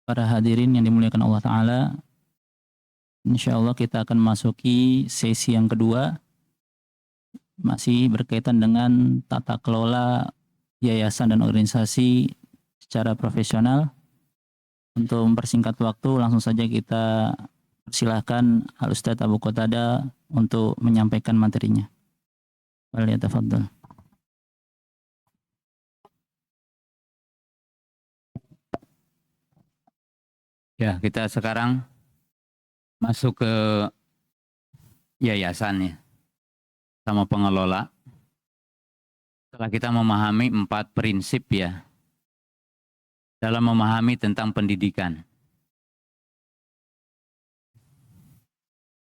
Para hadirin yang dimuliakan Allah Ta'ala, insya Allah kita akan masuki sesi yang kedua, masih berkaitan dengan tata kelola yayasan dan organisasi secara profesional. Untuk mempersingkat waktu, langsung saja kita persilahkan Al-Ustadz Abu Qatada untuk menyampaikan materinya. Waliyatafadhal. Ya, kita sekarang masuk ke yayasan ya, sama pengelola. Setelah kita memahami 4 prinsip ya, dalam memahami tentang pendidikan.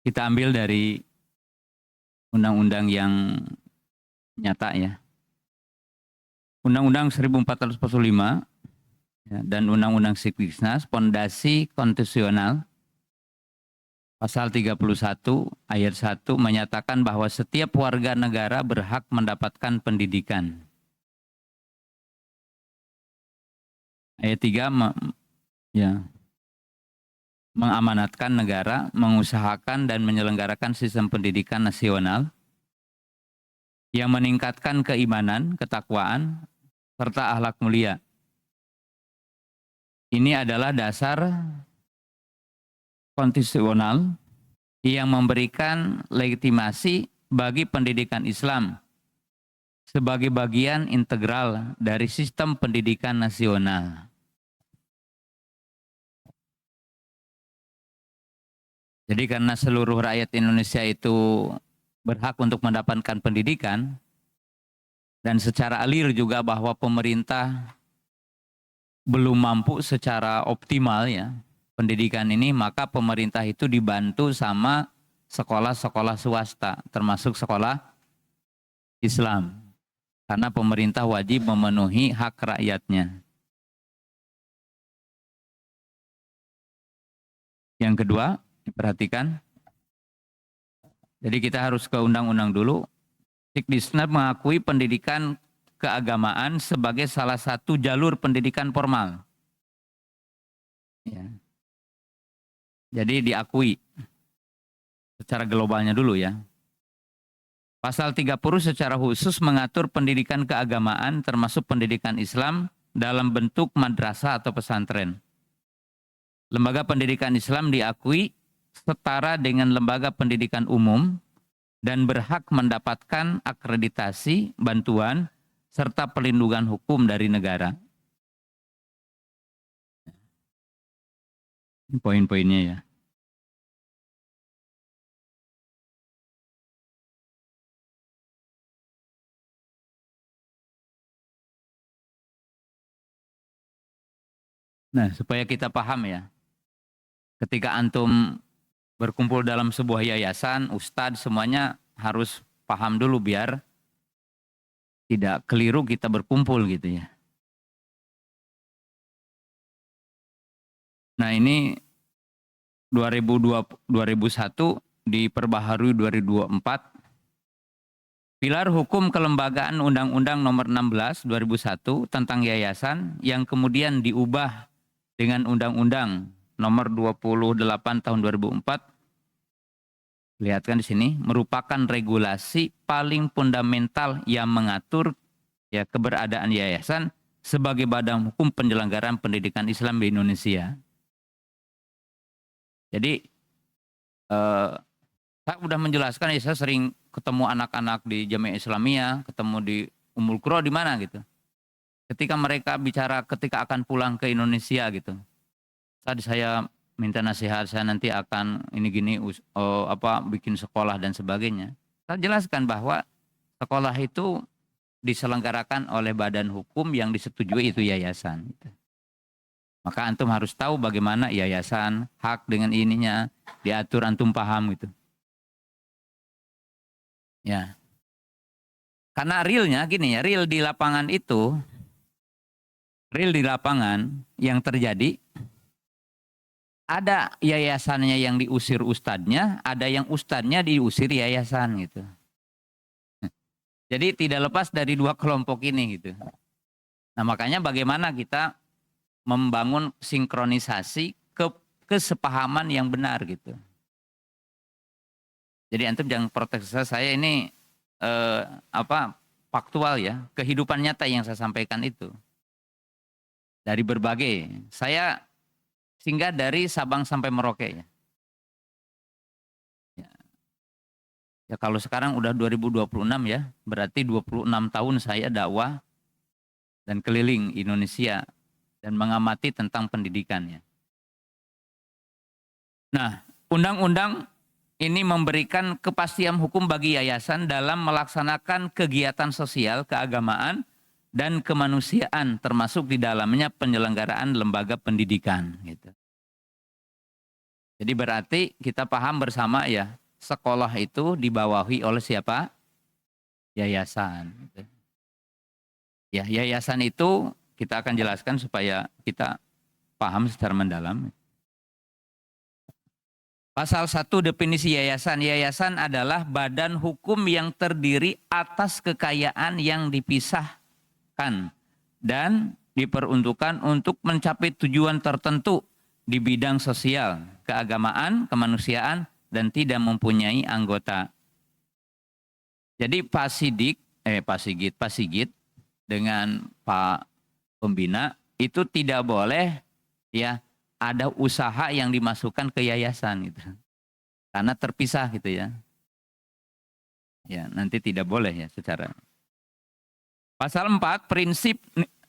Kita ambil dari undang-undang yang nyata ya. Undang-Undang 1445 ya, dan Undang-Undang Sikdiknas, Pondasi Konstitusional, Pasal 31 ayat 1 menyatakan bahwa setiap warga negara berhak mendapatkan pendidikan. Ayat 3 ya, mengamanatkan negara, mengusahakan dan menyelenggarakan sistem pendidikan nasional yang meningkatkan keimanan, ketakwaan, serta akhlak mulia. Ini adalah dasar konstitusional yang memberikan legitimasi bagi pendidikan Islam sebagai bagian integral dari sistem pendidikan nasional. Jadi karena seluruh rakyat Indonesia itu berhak untuk mendapatkan pendidikan, dan secara alir juga bahwa pemerintah belum mampu secara optimal ya pendidikan ini, maka pemerintah itu dibantu sama sekolah-sekolah swasta, termasuk sekolah Islam. Karena pemerintah wajib memenuhi hak rakyatnya. Yang kedua, diperhatikan. Jadi kita harus ke undang-undang dulu. Sikdiknas mengakui pendidikan keagamaan sebagai salah satu jalur pendidikan formal. Ya. Jadi diakui secara globalnya dulu ya. Pasal 30 secara khusus mengatur pendidikan keagamaan termasuk pendidikan Islam dalam bentuk madrasah atau pesantren. Lembaga pendidikan Islam diakui setara dengan lembaga pendidikan umum dan berhak mendapatkan akreditasi, bantuan, serta perlindungan hukum dari negara. Ini poin-poinnya ya. Nah, supaya kita paham ya, ketika antum berkumpul dalam sebuah yayasan, ustadz semuanya harus paham dulu biar tidak keliru kita berkumpul gitu ya. Nah ini 2001 diperbaharui 2024. Pilar hukum kelembagaan Undang-Undang Nomor 16 2001 tentang yayasan yang kemudian diubah dengan Undang-Undang Nomor 28 tahun 2004. Lihatkan di sini, merupakan regulasi paling fundamental yang mengatur ya keberadaan yayasan sebagai badan hukum penyelenggaraan pendidikan Islam di Indonesia. Jadi saya sudah menjelaskan ya, saya sering ketemu anak-anak di Jamiah Islamiyah, ketemu di Ummul Qura di mana gitu. Ketika mereka bicara ketika akan pulang ke Indonesia gitu. Tadi saya minta nasihat, saya nanti akan ini gini bikin sekolah dan sebagainya. Saya jelaskan bahwa sekolah itu diselenggarakan oleh badan hukum yang disetujui itu yayasan. Gitu. Maka antum harus tahu bagaimana yayasan, hak dengan ininya diatur, antum paham gitu. Ya. Karena realnya gini ya, real di lapangan itu, real di lapangan yang terjadi, ada yayasannya yang diusir ustadznya, ada yang ustadznya diusir yayasan gitu. Jadi tidak lepas dari dua kelompok ini gitu. Nah makanya bagaimana kita membangun sinkronisasi kesepahaman yang benar gitu. Jadi antum jangan protes saya ini faktual ya, kehidupan nyata yang saya sampaikan itu. Dari berbagai, saya singgah dari Sabang sampai Merauke ya. Ya kalau sekarang udah 2026 ya, berarti 26 tahun saya dakwah dan keliling Indonesia dan mengamati tentang pendidikannya. Nah, undang-undang ini memberikan kepastian hukum bagi yayasan dalam melaksanakan kegiatan sosial, keagamaan, dan kemanusiaan, termasuk di dalamnya penyelenggaraan lembaga pendidikan. Gitu. Jadi berarti kita paham bersama ya, sekolah itu dibawahi oleh siapa? Yayasan. Ya, yayasan itu kita akan jelaskan supaya kita paham secara mendalam. Pasal 1 definisi yayasan. Yayasan adalah badan hukum yang terdiri atas kekayaan yang dipisahkan dan diperuntukkan untuk mencapai tujuan tertentu di bidang sosial, keagamaan, kemanusiaan, dan tidak mempunyai anggota. Jadi Pak Sigit dengan Pak Pembina itu tidak boleh ya ada usaha yang dimasukkan ke yayasan gitu. Karena terpisah gitu ya. Ya, nanti tidak boleh ya secara. Pasal 4 prinsip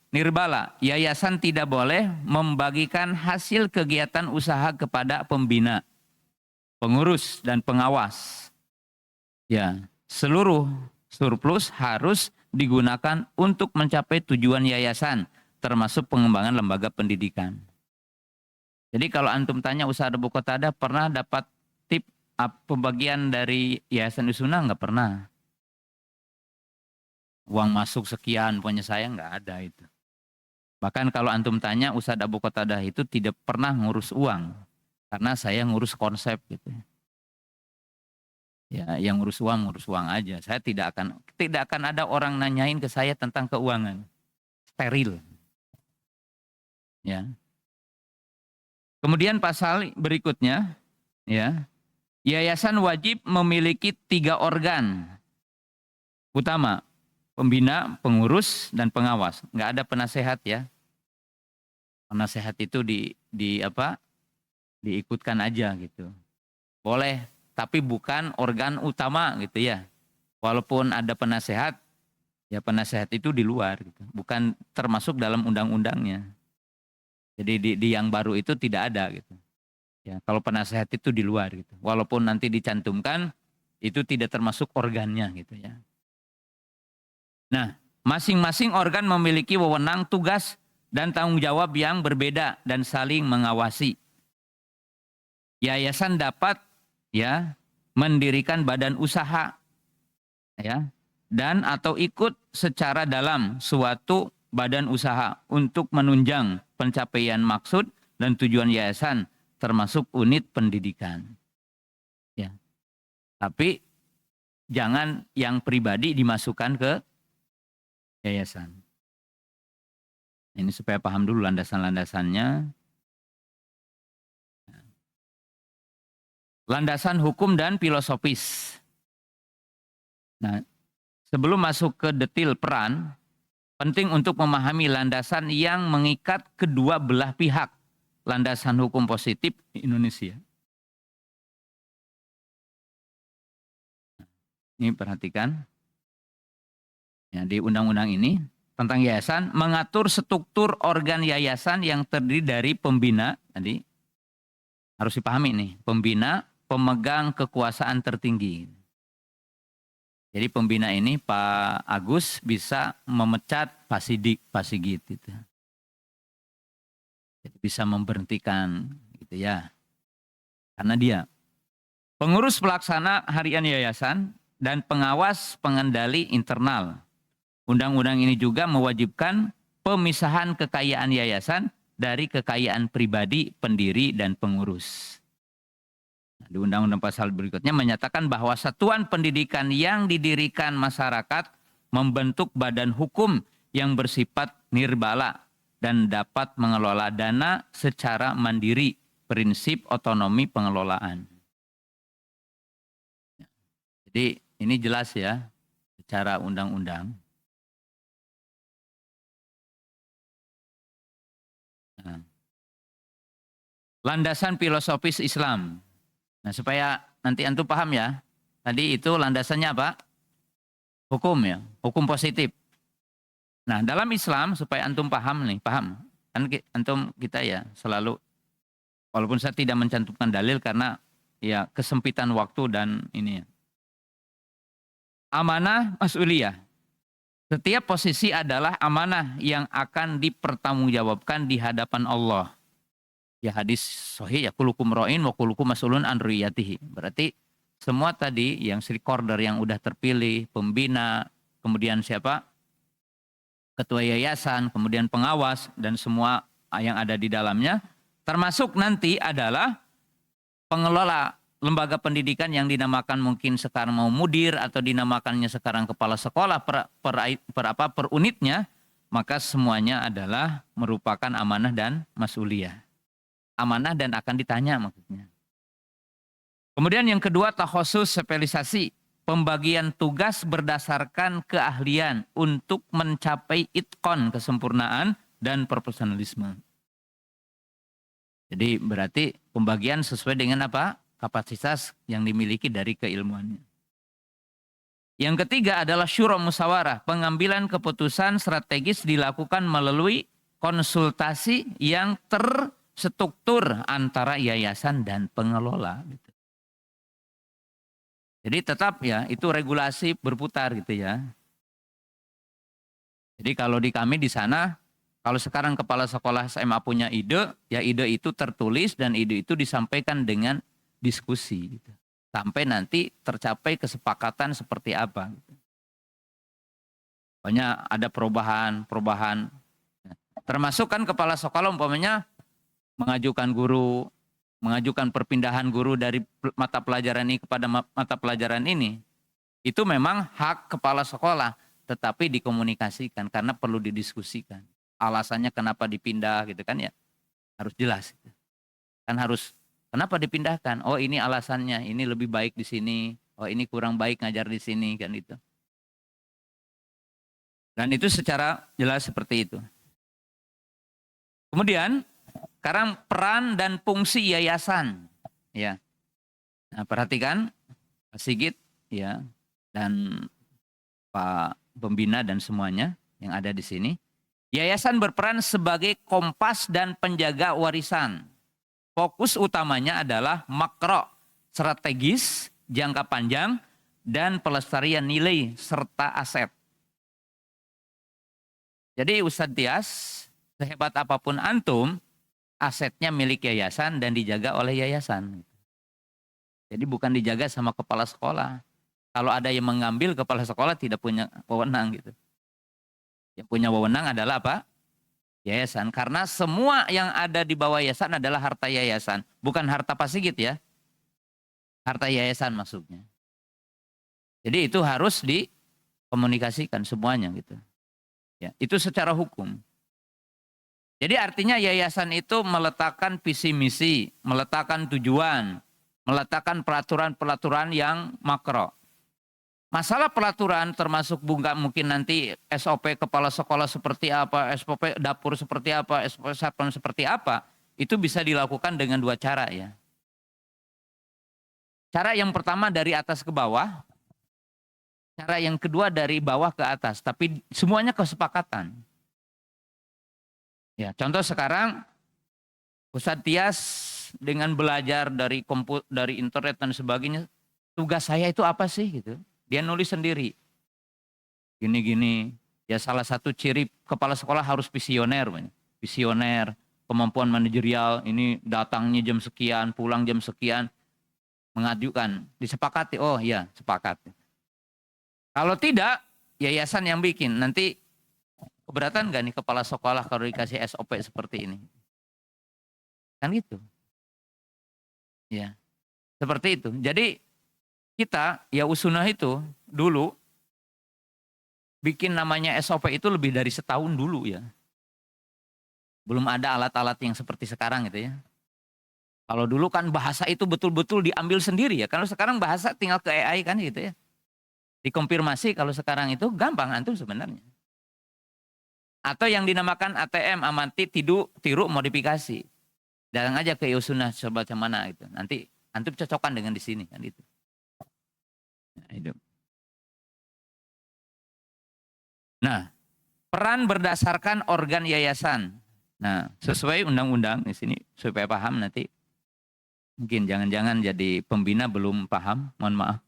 nirbala, yayasan tidak boleh membagikan hasil kegiatan usaha kepada pembina, pengurus dan pengawas. Ya, seluruh surplus harus digunakan untuk mencapai tujuan yayasan, termasuk pengembangan lembaga pendidikan. Jadi kalau antum tanya usaha Abu Qatadah pernah dapat tip pembagian dari Yayasan Usuna? Enggak pernah. Uang masuk sekian, pokoknya saya enggak ada itu. Bahkan kalau antum tanya Ustaz Abu Qatadah itu tidak pernah ngurus uang. Karena saya ngurus konsep gitu. Ya, yang ngurus uang aja. Saya tidak akan ada orang nanyain ke saya tentang keuangan. Steril. Ya. Kemudian pasal berikutnya, ya. Yayasan wajib memiliki 3 organ utama. Pembina, pengurus, dan pengawas. Enggak ada penasehat ya. Penasehat itu diikutkan aja gitu. Boleh, tapi bukan organ utama gitu ya. Walaupun ada penasehat, ya penasehat itu di luar gitu. Bukan termasuk dalam undang-undangnya. Jadi di yang baru itu tidak ada gitu. Ya, kalau penasehat itu di luar gitu. Walaupun nanti dicantumkan, itu tidak termasuk organnya gitu ya. Nah, masing-masing organ memiliki wewenang, tugas, dan tanggung jawab yang berbeda dan saling mengawasi. Yayasan dapat ya mendirikan badan usaha ya dan atau ikut secara dalam suatu badan usaha untuk menunjang pencapaian maksud dan tujuan yayasan termasuk unit pendidikan. Ya. Tapi jangan yang pribadi dimasukkan ke yayasan. Ini supaya paham dulu landasan-landasannya. Landasan hukum dan filosofis. Nah, sebelum masuk ke detail peran, penting untuk memahami landasan yang mengikat kedua belah pihak. Landasan hukum positif Indonesia. Ini perhatikan. Ya, di undang-undang ini tentang yayasan mengatur struktur organ yayasan yang terdiri dari pembina, tadi harus dipahami nih, pembina, pemegang kekuasaan tertinggi. Jadi pembina ini Pak Agus bisa memecat Pak Sigit gitu. Jadi bisa memberhentikan gitu ya. Karena dia pengurus pelaksana harian yayasan dan pengawas pengendali internal. Undang-undang ini juga mewajibkan pemisahan kekayaan yayasan dari kekayaan pribadi, pendiri, dan pengurus. Di undang-undang pasal berikutnya menyatakan bahwa satuan pendidikan yang didirikan masyarakat membentuk badan hukum yang bersifat nirbala dan dapat mengelola dana secara mandiri, prinsip otonomi pengelolaan. Jadi ini jelas ya secara undang-undang. Nah, landasan filosofis Islam. Nah, supaya nanti antum paham ya. Tadi itu landasannya apa? Hukum ya, hukum positif. Nah, dalam Islam supaya antum paham nih, paham. Kan antum kita ya selalu, walaupun saya tidak mencantumkan dalil karena ya kesempitan waktu dan ini ya. Amanah mas'uliyah. Setiap posisi adalah amanah yang akan dipertanggungjawabkan di hadapan Allah. Ya hadis sahih ya kulukum ra'in wa kulukum mas'ulun an riyatihi. Berarti semua tadi yang stakeholder yang udah terpilih, pembina, kemudian siapa? Ketua yayasan, kemudian pengawas dan semua yang ada di dalamnya, termasuk nanti adalah pengelola lembaga pendidikan yang dinamakan mungkin sekarang mau mudir atau dinamakannya sekarang kepala sekolah per unitnya, maka semuanya adalah merupakan amanah dan mas'uliyah. Amanah dan akan ditanya maksudnya. Kemudian yang kedua takhusus spesialisasi, pembagian tugas berdasarkan keahlian untuk mencapai itqon kesempurnaan dan profesionalisme. Jadi berarti pembagian sesuai dengan apa? Kapasitas yang dimiliki dari keilmuannya. Yang ketiga adalah syura musyawarah. Pengambilan keputusan strategis dilakukan melalui konsultasi yang terstruktur antara yayasan dan pengelola. Jadi tetap ya itu regulasi berputar gitu ya. Jadi kalau di kami di sana, kalau sekarang kepala sekolah SMA punya ide, ya ide itu tertulis dan ide itu disampaikan dengan diskusi gitu. Sampai nanti tercapai kesepakatan seperti apa gitu. Banyak ada perubahan. Termasuk kan kepala sekolah umpamanya mengajukan perpindahan guru dari mata pelajaran ini kepada mata pelajaran ini. Itu memang hak kepala sekolah, tetapi dikomunikasikan karena perlu didiskusikan. Alasannya kenapa dipindah gitu kan ya, harus jelas. Kan harus kenapa dipindahkan? Oh ini alasannya, ini lebih baik di sini. Oh ini kurang baik ngajar di sini kan itu. Dan itu secara jelas seperti itu. Kemudian sekarang peran dan fungsi yayasan, ya. Nah, perhatikan Pak Sigit, ya, dan Pak Pembina dan semuanya yang ada di sini. Yayasan berperan sebagai kompas dan penjaga warisan. Fokus utamanya adalah makro, strategis, jangka panjang, dan pelestarian nilai serta aset. Jadi Ustadz Tias, sehebat apapun antum, asetnya milik yayasan dan dijaga oleh yayasan. Jadi bukan dijaga sama kepala sekolah. Kalau ada yang mengambil, kepala sekolah tidak punya wewenang gitu. Yang punya wewenang adalah apa? Yayasan. Karena semua yang ada di bawah yayasan adalah harta yayasan. Bukan harta Pak Sigit ya. Harta yayasan maksudnya. Jadi itu harus dikomunikasikan semuanya gitu. Ya, itu secara hukum. Jadi artinya yayasan itu meletakkan visi misi, meletakkan tujuan, meletakkan peraturan-peraturan yang makro. Masalah peraturan termasuk bunga mungkin nanti SOP kepala sekolah seperti apa, SOP dapur seperti apa, SOP satpam seperti apa, itu bisa dilakukan dengan dua cara ya. Cara yang pertama dari atas ke bawah, cara yang kedua dari bawah ke atas, tapi semuanya kesepakatan. Ya, contoh sekarang Ustadz Tias dengan belajar dari internet dan sebagainya, tugas saya itu apa sih gitu. Dia nulis sendiri. Gini-gini. Ya salah satu ciri kepala sekolah harus visioner. Visioner, kemampuan manajerial, ini datangnya jam sekian, pulang jam sekian, mengajukan, disepakati. Oh iya, sepakat. Kalau tidak, yayasan yang bikin. Nanti keberatan gak nih kepala sekolah kalau dikasih SOP seperti ini? Kan gitu. Ya, seperti itu. Jadi kita, ya Usunah itu dulu bikin namanya SOP itu lebih dari setahun dulu ya. Belum ada alat-alat yang seperti sekarang gitu ya. Kalau dulu kan bahasa itu betul-betul diambil sendiri ya. Kalau sekarang bahasa tinggal ke AI kan gitu ya. Dikonfirmasi, kalau sekarang itu gampang antum sebenarnya. Atau yang dinamakan ATM, amati tiru modifikasi. Datang aja ke Yosunah coba macam mana gitu. Nanti antum cocokkan dengan di sini kan itu. Nah, peran berdasarkan organ yayasan. Nah, sesuai undang-undang di sini supaya paham nanti. Mungkin jangan-jangan jadi pembina belum paham, mohon maaf.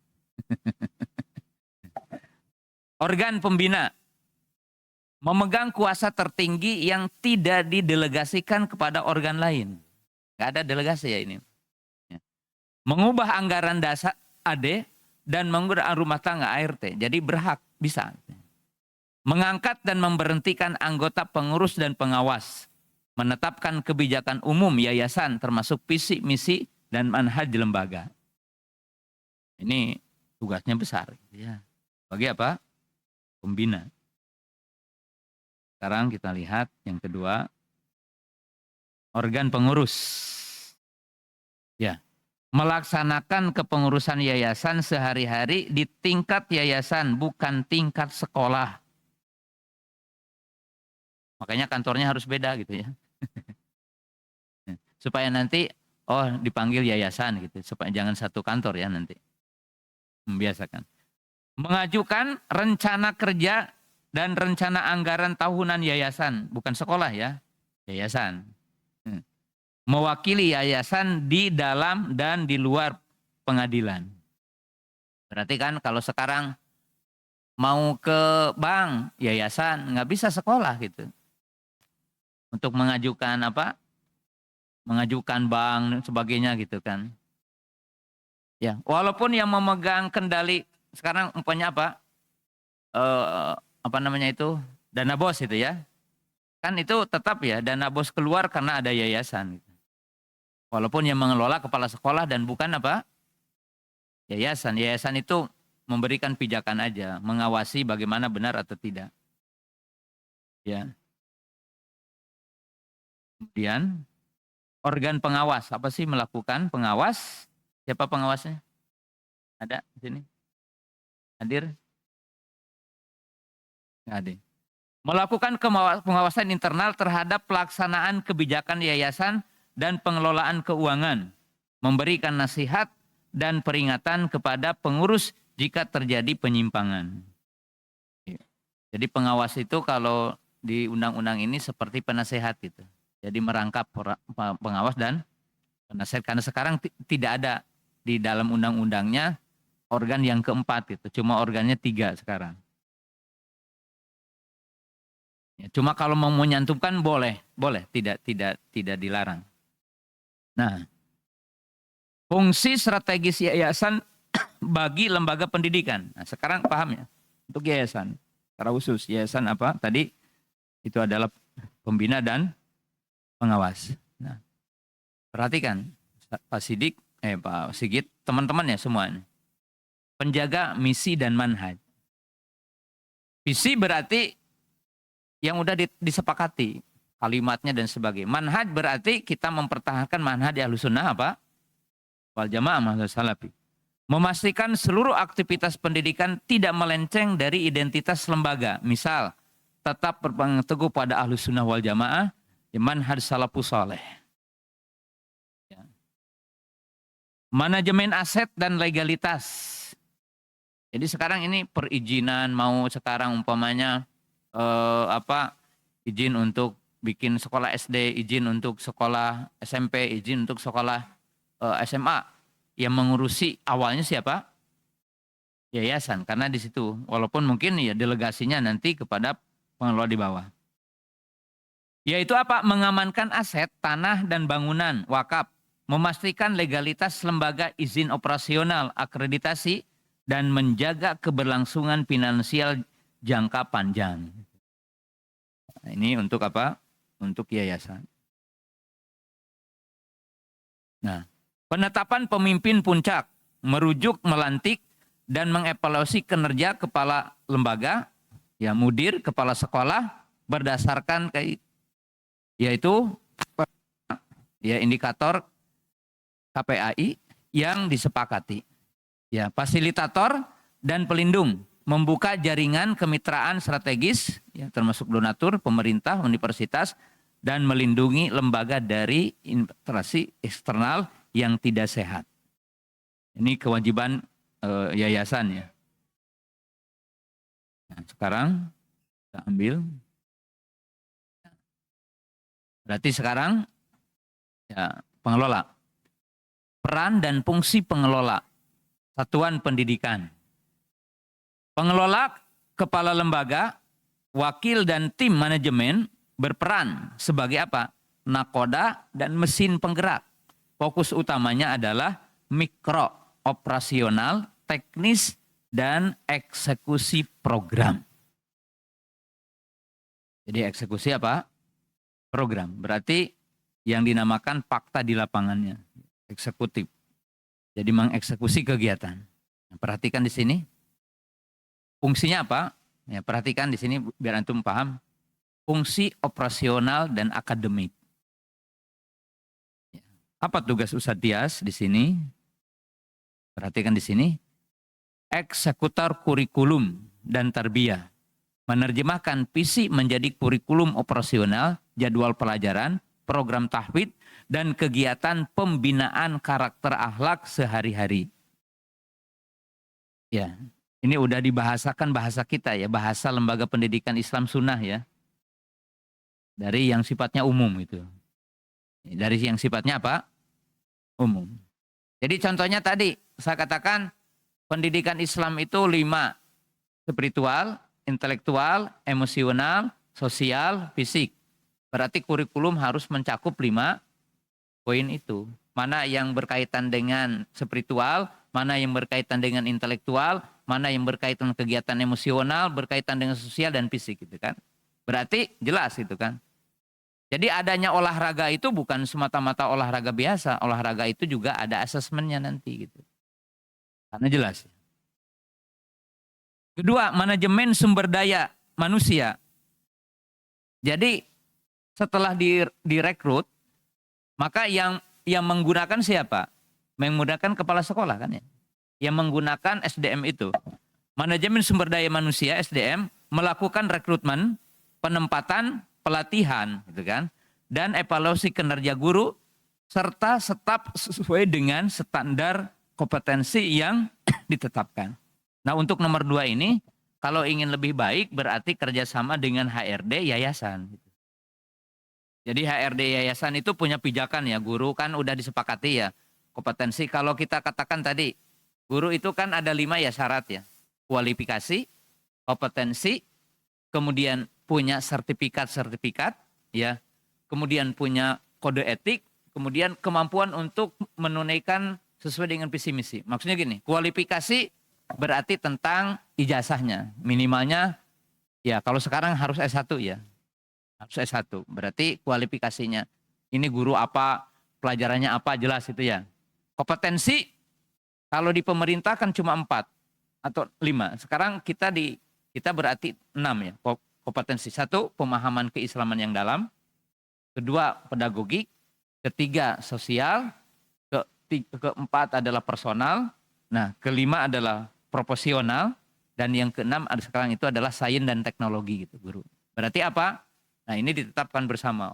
Organ pembina memegang kuasa tertinggi yang tidak didelegasikan kepada organ lain. Nggak ada delegasi ya ini. Mengubah anggaran dasar AD dan mengubah rumah tangga ART. Jadi berhak, bisa. Mengangkat dan memberhentikan anggota pengurus dan pengawas. Menetapkan kebijakan umum yayasan termasuk visi, misi, dan manhaj lembaga. Ini tugasnya besar. Ya. Bagi apa? Pembina. Sekarang kita lihat yang kedua. Organ pengurus. Ya. Melaksanakan kepengurusan yayasan sehari-hari di tingkat yayasan, bukan tingkat sekolah. Makanya kantornya harus beda gitu ya. Supaya nanti, dipanggil yayasan gitu. Supaya jangan satu kantor ya nanti. Membiasakan. Mengajukan rencana kerja dan rencana anggaran tahunan yayasan. Bukan sekolah ya, yayasan. Mewakili yayasan di dalam dan di luar pengadilan. Berarti kan kalau sekarang mau ke bank, yayasan, nggak bisa sekolah gitu. Untuk mengajukan apa? Mengajukan bank dan sebagainya gitu kan. Ya, walaupun yang memegang kendali sekarang umpamanya apa? Apa namanya itu? Dana bos itu ya. Kan itu tetap ya, dana bos keluar karena ada yayasan. Walaupun yang mengelola kepala sekolah dan bukan apa? Yayasan. Yayasan itu memberikan pijakan aja, mengawasi bagaimana benar atau tidak. Ya. Kemudian organ pengawas, apa sih melakukan pengawas? Siapa pengawasnya? Ada di sini? Hadir? Nggak ada. Melakukan pengawasan internal terhadap pelaksanaan kebijakan yayasan dan pengelolaan keuangan. Memberikan nasihat dan peringatan kepada pengurus jika terjadi penyimpangan. Jadi pengawas itu kalau di undang-undang ini seperti penasehat gitu. Jadi merangkap pengawas dan penasehat. Karena sekarang tidak ada di dalam undang-undangnya organ yang keempat gitu. Cuma organnya 3 sekarang. Ya, cuma kalau mau menyantumkan boleh, tidak dilarang. Nah, fungsi strategis yayasan bagi lembaga pendidikan. Nah, sekarang paham ya? Untuk yayasan, secara khusus yayasan apa? Tadi itu adalah pembina dan pengawas. Nah, perhatikan Pak Sidik, Pak Sigit, teman-teman ya semuanya. Penjaga misi dan manhaj. Visi berarti yang udah disepakati kalimatnya dan sebagainya. Manhaj berarti kita mempertahankan manhaj Ahlussunnah apa? Wal Jamaah manhaj salafi. Memastikan seluruh aktivitas pendidikan tidak melenceng dari identitas lembaga. Misal, tetap berpegang teguh pada Ahlussunnah wal Jamaah, manhaj salafus saleh. Ya. Manajemen aset dan legalitas. Jadi sekarang ini perizinan mau sekarang umpamanya izin untuk bikin sekolah SD, izin untuk sekolah SMP, izin untuk sekolah SMA, yang mengurusi awalnya siapa? Yayasan, karena di situ walaupun mungkin ya delegasinya nanti kepada pengelola di bawah. Yaitu apa? Mengamankan aset, tanah dan bangunan wakaf, memastikan legalitas lembaga, izin operasional, akreditasi, dan menjaga keberlangsungan finansial jangka panjang. Nah, ini untuk apa? Untuk yayasan. Nah, penetapan pemimpin puncak, merujuk, melantik, dan mengevaluasi kinerja kepala lembaga, ya mudir, kepala sekolah, berdasarkan yaitu ya indikator KPAI yang disepakati. Ya, fasilitator dan pelindung membuka jaringan kemitraan strategis ya, termasuk donatur, pemerintah, universitas dan melindungi lembaga dari interaksi eksternal yang tidak sehat. Ini kewajiban yayasan ya. Nah, sekarang kita ambil. Berarti sekarang ya, pengelola. Peran dan fungsi pengelola satuan pendidikan. Pengelola, kepala lembaga, wakil dan tim manajemen berperan sebagai apa? Nakoda dan mesin penggerak. Fokus utamanya adalah mikro, operasional, teknis, dan eksekusi program. Jadi eksekusi apa? Program. Berarti yang dinamakan fakta di lapangannya. Eksekutif. Jadi mengeksekusi kegiatan. Perhatikan di sini. Fungsinya apa? Ya, perhatikan di sini biar antum paham. Fungsi operasional dan akademik. Apa tugas Ustadz Tias di sini? Perhatikan di sini. Eksekutor kurikulum dan tarbiyah. Menerjemahkan visi menjadi kurikulum operasional, jadwal pelajaran, program tahfidz, dan kegiatan pembinaan karakter akhlak sehari-hari. Ya, ini udah dibahasakan bahasa kita ya, bahasa lembaga pendidikan Islam Sunnah ya. Dari yang sifatnya umum itu. Dari yang sifatnya apa? Umum. Jadi contohnya tadi, saya katakan pendidikan Islam itu 5. Spiritual, intelektual, emosional, sosial, fisik. Berarti kurikulum harus mencakup 5 poin itu. Mana yang berkaitan dengan spiritual, mana yang berkaitan dengan intelektual, mana yang berkaitan kegiatan emosional, berkaitan dengan sosial dan fisik gitu kan. Berarti jelas itu kan. Jadi adanya olahraga itu bukan semata-mata olahraga biasa, olahraga itu juga ada asesmennya nanti gitu. Karena jelas. Kedua, manajemen sumber daya manusia. Jadi setelah direkrut, maka yang menggunakan siapa? Menggunakan kepala sekolah kan ya. Yang menggunakan SDM itu. Manajemen sumber daya manusia SDM melakukan rekrutmen, penempatan, pelatihan gitu kan. Dan evaluasi kinerja guru serta staf sesuai dengan standar kompetensi yang ditetapkan. Nah untuk nomor 2 ini, kalau ingin lebih baik berarti kerjasama dengan HRD yayasan. Jadi HRD yayasan itu punya pijakan ya, guru kan udah disepakati ya. Kompetensi kalau kita katakan tadi, guru itu kan ada 5 ya syarat ya. Kualifikasi, kompetensi, kemudian punya sertifikat ya. Kemudian punya kode etik, kemudian kemampuan untuk menunaikan sesuai dengan visi misi. Maksudnya gini, kualifikasi berarti tentang ijazahnya. Minimalnya ya kalau sekarang harus S1 ya. Harus S1. Berarti kualifikasinya. Ini guru apa, pelajarannya apa, jelas itu ya. Kompetensi, kalau di pemerintah kan cuma 4 atau 5. Sekarang kita berarti 6 ya. Kompetensi. 1, pemahaman keislaman yang dalam. 2, pedagogik. 3, sosial. Keempat adalah personal. Nah, 5 adalah proporsional. Dan yang ke-6 sekarang itu adalah sains dan teknologi gitu, guru. Berarti apa? Nah ini ditetapkan bersama.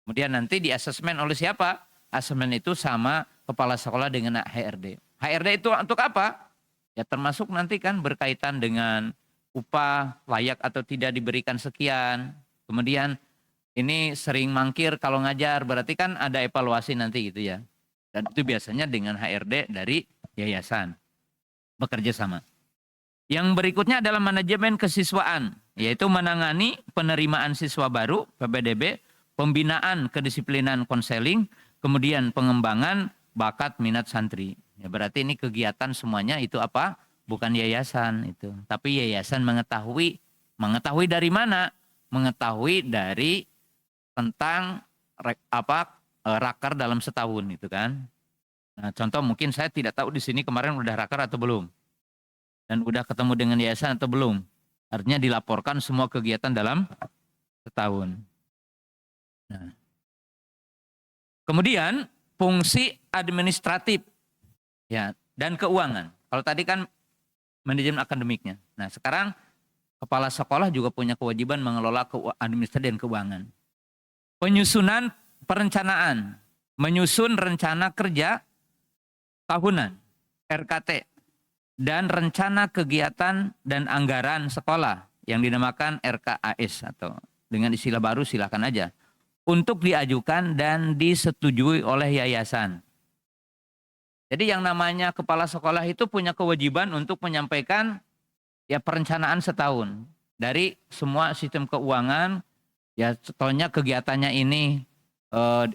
Kemudian nanti di asesmen oleh siapa? Asesmen itu sama kepala sekolah dengan HRD. HRD itu untuk apa? Ya termasuk nanti kan berkaitan dengan upah, layak atau tidak diberikan sekian. Kemudian ini sering mangkir kalau ngajar, berarti kan ada evaluasi nanti gitu ya. Dan itu biasanya dengan HRD dari yayasan. Bekerja sama. Yang berikutnya adalah manajemen kesiswaan, yaitu menangani penerimaan siswa baru, PPDB, pembinaan kedisiplinan konseling, kemudian pengembangan bakat minat santri. Ya, berarti ini kegiatan semuanya itu apa? Bukan yayasan itu, tapi yayasan mengetahui dari mana? Mengetahui dari tentang rakar dalam setahun itu kan. Nah, contoh mungkin saya tidak tahu di sini kemarin udah rakar atau belum. Dan udah ketemu dengan yayasan atau belum. Artinya dilaporkan semua kegiatan dalam setahun. Nah, Kemudian fungsi administratif ya dan keuangan. Kalau tadi kan manajemen akademiknya. Nah, sekarang kepala sekolah juga punya kewajiban mengelola administrasi dan keuangan. Penyusunan perencanaan, menyusun rencana kerja tahunan, RKT, dan rencana kegiatan dan anggaran sekolah yang dinamakan RKAS atau dengan istilah baru silakan aja, untuk diajukan dan disetujui oleh yayasan. Jadi yang namanya kepala sekolah itu punya kewajiban untuk menyampaikan ya perencanaan setahun dari semua sistem keuangan, ya contohnya kegiatannya ini,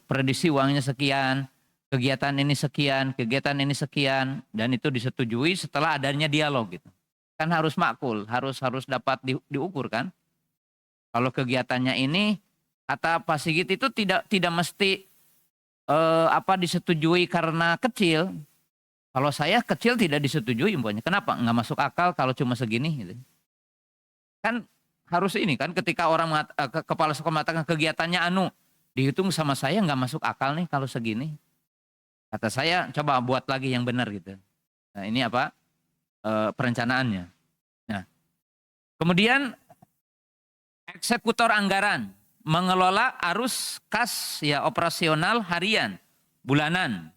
prediksi uangnya sekian, kegiatan ini sekian, kegiatan ini sekian, dan itu disetujui setelah adanya dialog gitu. Kan harus makul, harus dapat diukur kan. Kalau kegiatannya ini kata Pak Sigit itu tidak mesti disetujui karena kecil. Kalau saya kecil tidak disetujui umpamanya. Kenapa? Nggak masuk akal kalau cuma segini gitu. Kan harus ini kan ketika orang kepala sekolah mengatakan kegiatannya dihitung sama saya nggak masuk akal nih kalau segini. Kata saya coba buat lagi yang benar gitu. Nah, ini perencanaannya. Nah, kemudian eksekutor anggaran mengelola arus kas ya operasional harian, bulanan,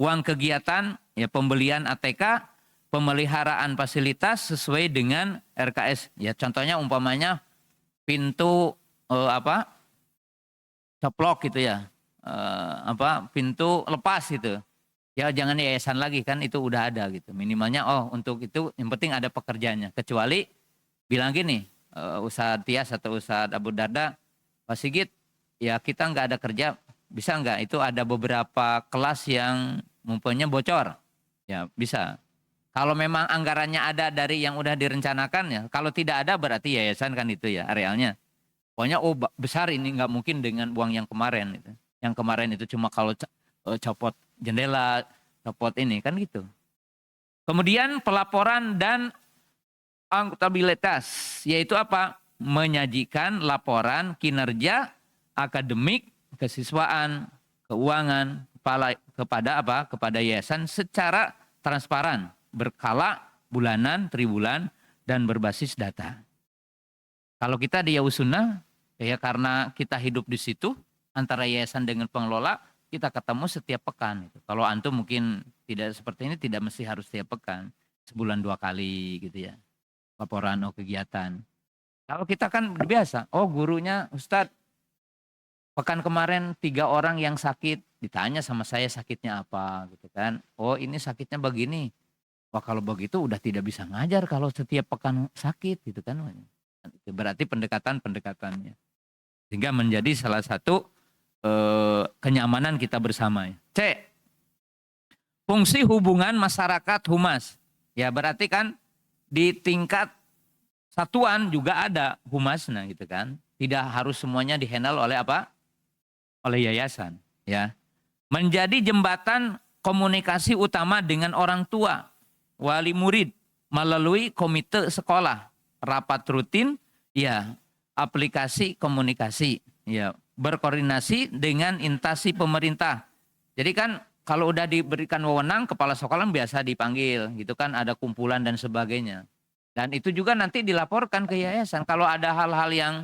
uang kegiatan ya pembelian ATK, pemeliharaan fasilitas sesuai dengan RKS. Ya contohnya umpamanya pintu coplok gitu ya. Pintu lepas gitu. Ya jangan yayasan lagi kan itu udah ada gitu. Minimalnya untuk itu yang penting ada pekerjaannya. Kecuali bilang gini, Ustadz Tias atau Ustadz Abu Darda, Pak Sigit, ya kita nggak ada kerja, bisa nggak? Itu ada beberapa kelas yang mempunyai bocor, ya bisa. Kalau memang anggarannya ada dari yang udah direncanakan ya, kalau tidak ada berarti yayasan kan itu ya arealnya. Pokoknya besar ini nggak mungkin dengan uang yang kemarin. Gitu. Yang kemarin itu cuma kalau copot jendela, copot ini kan gitu. Kemudian pelaporan dan akuntabilitas, yaitu apa? Menyajikan laporan kinerja akademik, kesiswaan, keuangan kepada yayasan secara transparan, berkala, bulanan, tribulan, dan berbasis data. Kalau kita di Yausuna, ya karena kita hidup di situ antara yayasan dengan pengelola, kita ketemu setiap pekan. Kalau antum mungkin tidak seperti ini, tidak mesti harus setiap pekan, sebulan 2 kali gitu ya. Laporan kegiatan. Kalau kita kan biasa, gurunya Ustadz, pekan kemarin 3 orang yang sakit, ditanya sama saya sakitnya apa gitu kan. Ini sakitnya begini. Wah kalau begitu udah tidak bisa ngajar kalau setiap pekan sakit gitu kan. Itu berarti pendekatannya. Sehingga menjadi salah satu kenyamanan kita bersama. C. Fungsi hubungan masyarakat humas. Ya berarti kan di tingkat satuan juga ada humasnya gitu kan. Tidak harus semuanya dihandle oleh oleh yayasan ya. Menjadi jembatan komunikasi utama dengan orang tua, wali murid melalui komite sekolah, rapat rutin ya, aplikasi komunikasi ya, berkoordinasi dengan instansi pemerintah. Jadi kan kalau udah diberikan wewenang kepala sekolah biasa dipanggil gitu kan, ada kumpulan dan sebagainya. Dan itu juga nanti dilaporkan ke yayasan kalau ada hal-hal yang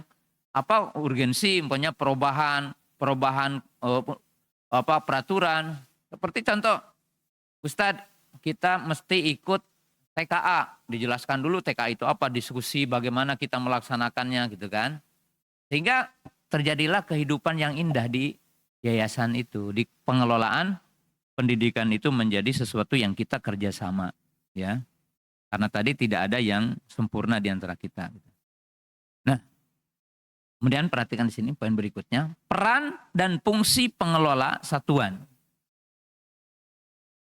urgensi, umpamanya perubahan peraturan. Seperti contoh, Ustadz, kita mesti ikut TKA, dijelaskan dulu TKA itu apa, diskusi bagaimana kita melaksanakannya gitu kan. Sehingga terjadilah kehidupan yang indah di yayasan itu, di pengelolaan pendidikan itu menjadi sesuatu yang kita kerjasama ya. Karena tadi tidak ada yang sempurna di antara kita. Nah, kemudian perhatikan di sini poin berikutnya, peran dan fungsi pengelola satuan.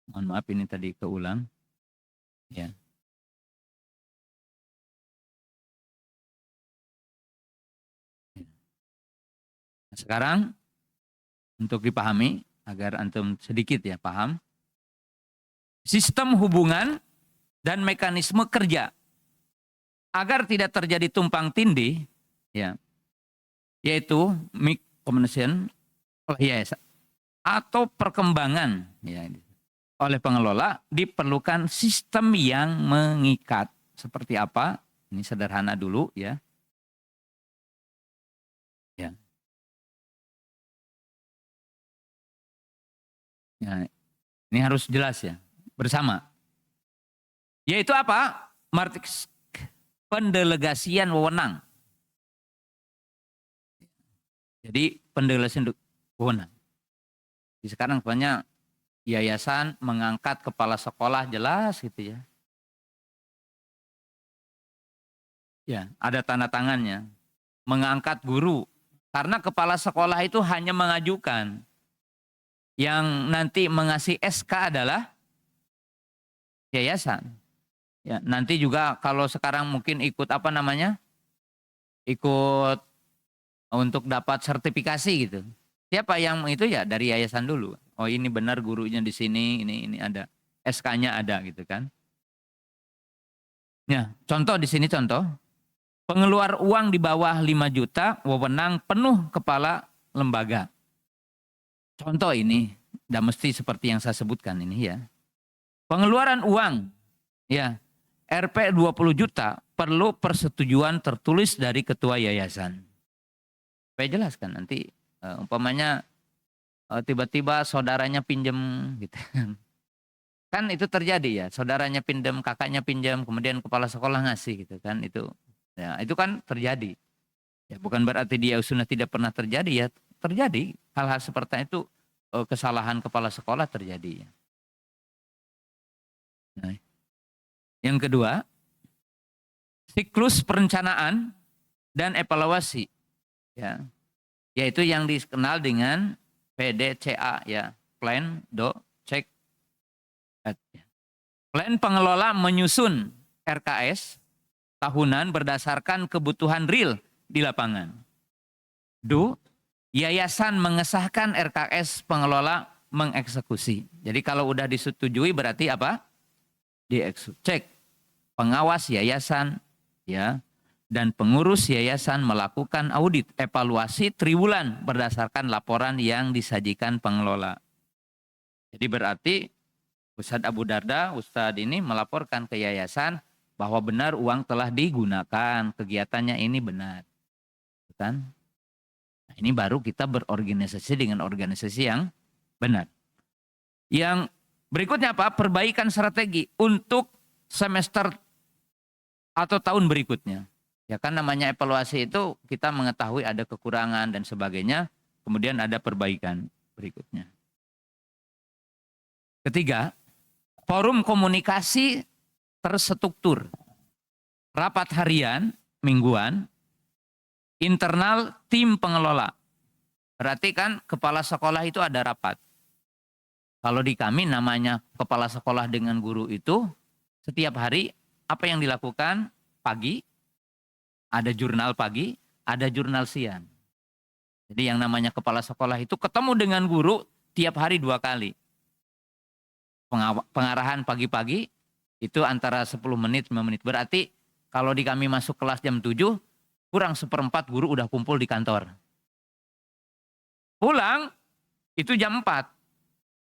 Mohon maaf ini tadi keulang. Ya. Nah, sekarang untuk dipahami agar antum sedikit ya paham. Sistem hubungan dan mekanisme kerja agar tidak terjadi tumpang tindih ya, yaitu communication oleh yayasan. atau perkembangan ya, oleh pengelola diperlukan sistem yang mengikat. Seperti apa? Ini sederhana dulu ya. Ya. Ya, ini harus jelas ya, bersama. Yaitu apa? Pendelegasian wewenang. Jadi pendelegasian wewenang. Sekarang banyak yayasan mengangkat kepala sekolah jelas gitu ya. Ya, ada tanda tangannya. Mengangkat guru. Karena kepala sekolah itu hanya mengajukan. Yang nanti mengasih SK adalah yayasan. Ya, nanti juga kalau sekarang mungkin ikut apa namanya? Ikut untuk dapat sertifikasi gitu. Siapa yang itu ya dari yayasan dulu. Oh ini benar gurunya di sini, ini ada SK-nya ada gitu kan. Ya, contoh di sini contoh. Pengeluar uang di bawah 5 juta, wewenang penuh kepala lembaga. Contoh ini, dan mesti seperti yang saya sebutkan ini ya. Pengeluaran uang, ya, Rp 20 juta perlu persetujuan tertulis dari ketua yayasan. Saya jelaskan nanti, umpamanya tiba-tiba saudaranya pinjam gitu. Kan itu terjadi ya, saudaranya pinjam, kakaknya pinjam, kemudian kepala sekolah ngasih gitu kan, itu. Ya, itu kan terjadi. Ya, bukan berarti dia sudah tidak pernah terjadi ya, terjadi hal-hal seperti itu, kesalahan kepala sekolah terjadi. Nah, yang kedua, siklus perencanaan dan evaluasi, ya, yaitu yang dikenal dengan PDCA ya, plan, do, check, act. Plan pengelola menyusun RKS tahunan berdasarkan kebutuhan real di lapangan. Do, yayasan mengesahkan RKS, pengelola mengeksekusi. Jadi kalau udah disetujui berarti apa? Dieksekusi. Cek. Pengawas yayasan ya dan pengurus yayasan melakukan audit evaluasi triwulan berdasarkan laporan yang disajikan pengelola. Jadi berarti Ustadz Abu Darda, Ustadz ini melaporkan ke yayasan bahwa benar uang telah digunakan, kegiatannya ini benar. Kan? Nah, ini baru kita berorganisasi dengan organisasi yang benar. Yang berikutnya apa? Perbaikan strategi untuk semester atau tahun berikutnya. Ya kan namanya evaluasi itu kita mengetahui ada kekurangan dan sebagainya, kemudian ada perbaikan berikutnya. Ketiga, forum komunikasi terstruktur. Rapat harian, mingguan, internal tim pengelola. Berarti kan kepala sekolah itu ada rapat. Kalau di kami namanya kepala sekolah dengan guru itu setiap hari apa yang dilakukan pagi, ada jurnal pagi, ada jurnal siang. Jadi yang namanya kepala sekolah itu ketemu dengan guru tiap hari 2 kali. Pengarahan pagi-pagi itu antara 10 menit, 5 menit. Berarti kalau di kami masuk kelas jam 7, kurang 1/4 guru udah kumpul di kantor. Pulang itu jam 4.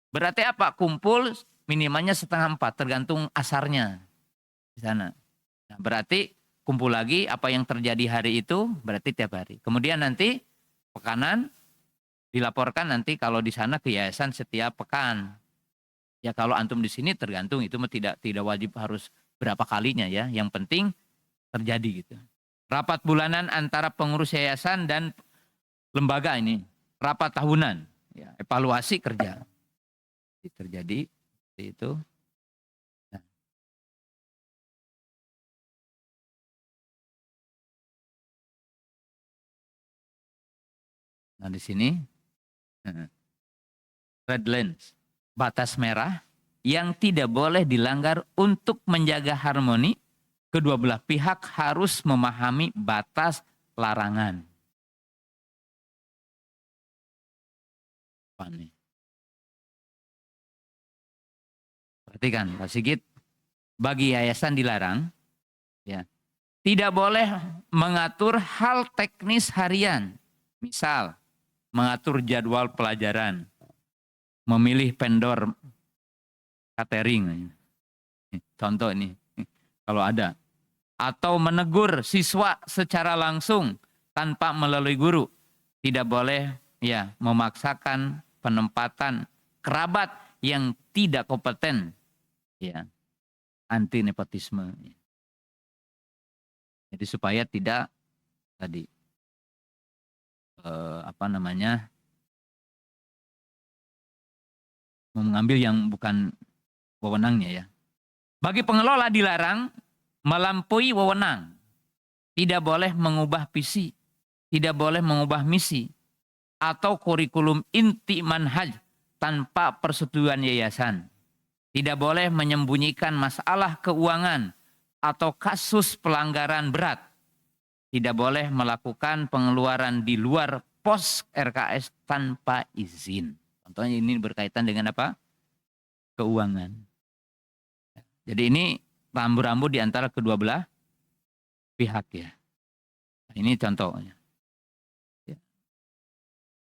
Berarti apa? Kumpul minimalnya 3:30 tergantung asarnya di sana. Nah, berarti kumpul lagi apa yang terjadi hari itu berarti tiap hari. Kemudian nanti pekanan dilaporkan nanti kalau di sana ke yayasan setiap pekan. Ya kalau antum di sini tergantung itu tidak wajib harus berapa kalinya ya. Yang penting terjadi gitu. Rapat bulanan antara pengurus yayasan dan lembaga ini, rapat tahunan, ya, evaluasi kerja. Terjadi seperti itu. Nah di sini red lines, batas merah yang tidak boleh dilanggar untuk menjaga harmoni. Kedua belah pihak harus memahami batas larangan. Apa nih? Perhatikan Pak Sigit, bagi yayasan dilarang, ya, tidak boleh mengatur hal teknis harian. Misal, mengatur jadwal pelajaran, memilih vendor catering. Contoh ini, kalau ada. Atau menegur siswa secara langsung tanpa melalui guru. Tidak boleh ya memaksakan penempatan kerabat yang tidak kompeten. Ya, anti nepotisme. Jadi supaya tidak tadi mengambil yang bukan wewenangnya ya. Bagi pengelola dilarang melampaui wewenang. Tidak boleh mengubah visi, tidak boleh mengubah misi atau kurikulum inti manhaj tanpa persetujuan yayasan. Tidak boleh menyembunyikan masalah keuangan atau kasus pelanggaran berat. Tidak boleh melakukan pengeluaran di luar pos RKS tanpa izin. Contohnya ini berkaitan dengan apa? Keuangan. Jadi ini rambu-rambu di antara kedua belah pihak ya. Ini contohnya.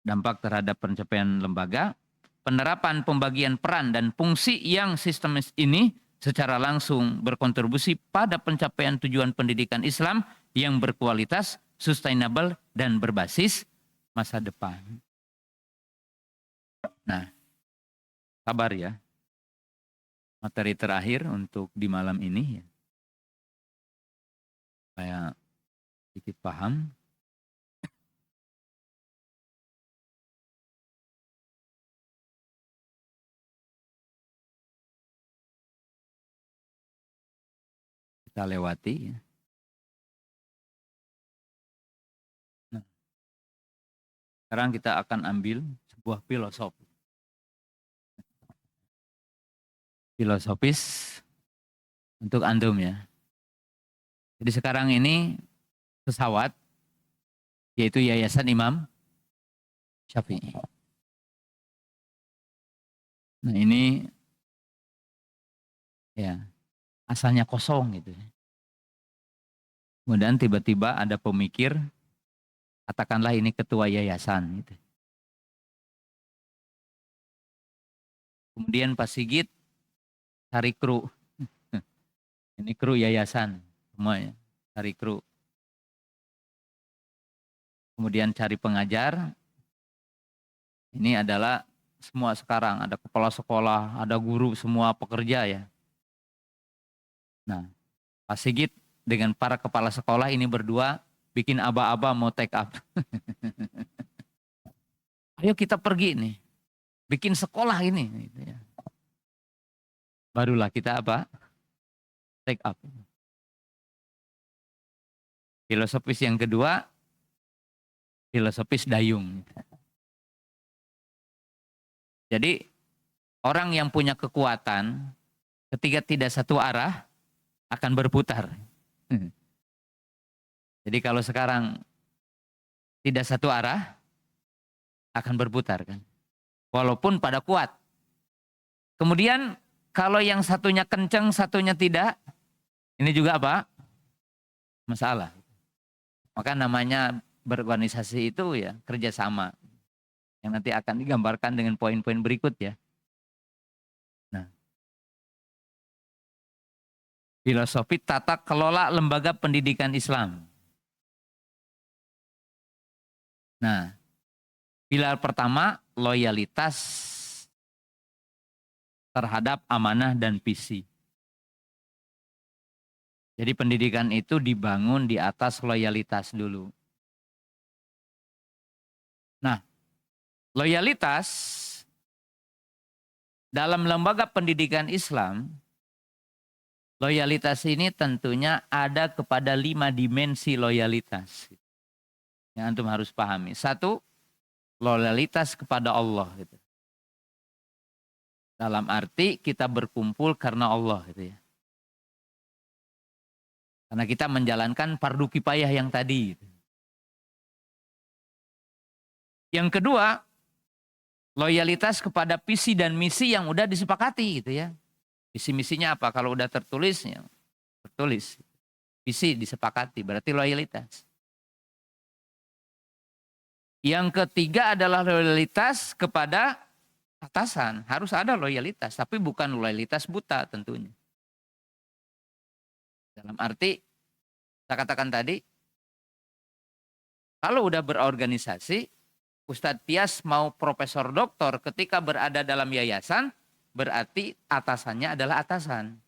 Dampak terhadap pencapaian lembaga, penerapan pembagian peran dan fungsi yang sistemis ini secara langsung berkontribusi pada pencapaian tujuan pendidikan Islam yang berkualitas, sustainable, dan berbasis masa depan. Nah, sabar ya. Materi terakhir untuk di malam ini ya. Saya sedikit paham. Kita lewati ya. Nah, sekarang kita akan ambil sebuah filosofi. Filosofis untuk antum ya. Jadi sekarang ini pesawat yaitu Yayasan Imam Syafi'i. Nah ini ya asalnya kosong gitu. Kemudian tiba-tiba ada pemikir, katakanlah ini ketua yayasan gitu. Kemudian Pak Sigit cari kru. Ini kru yayasan semuanya, cari kru. Kemudian cari pengajar. Ini adalah semua sekarang, ada kepala sekolah, ada guru, semua pekerja ya. Nah, Pak Sigit dengan para kepala sekolah ini berdua bikin aba-aba mau take up. Ayo kita pergi nih, bikin sekolah ini. Gitu ya. Barulah kita apa? Take up. Filosofis yang kedua, filosofis dayung. Jadi orang yang punya kekuatan ketika tidak satu arah akan berputar. Jadi kalau sekarang tidak satu arah akan berputar kan. Walaupun pada kuat. Kemudian kalau yang satunya kencang, satunya tidak, ini juga apa? Masalah. Maka namanya berorganisasi itu ya kerjasama. Yang nanti akan digambarkan dengan poin-poin berikut ya. Nah, filosofi tata kelola lembaga pendidikan Islam. Nah, pilar pertama loyalitas terhadap amanah dan visi. Jadi pendidikan itu dibangun di atas loyalitas dulu. Nah, loyalitas dalam lembaga pendidikan Islam, loyalitas ini tentunya ada kepada 5 dimensi loyalitas. Yang antum harus pahami. 1, loyalitas kepada Allah. Gitu. Dalam arti kita berkumpul karena Allah. Gitu ya. Karena kita menjalankan fardu kifayah yang tadi. Yang kedua, loyalitas kepada visi dan misi yang udah disepakati gitu ya. Visi misinya apa? Kalau udah tertulis, ya, tertulis. Visi disepakati, berarti loyalitas. Yang ketiga adalah loyalitas kepada atasan, harus ada loyalitas, tapi bukan loyalitas buta tentunya. Dalam arti, saya katakan tadi, kalau udah berorganisasi, Ustadz Tias mau profesor doktor ketika berada dalam yayasan, berarti atasannya adalah atasan.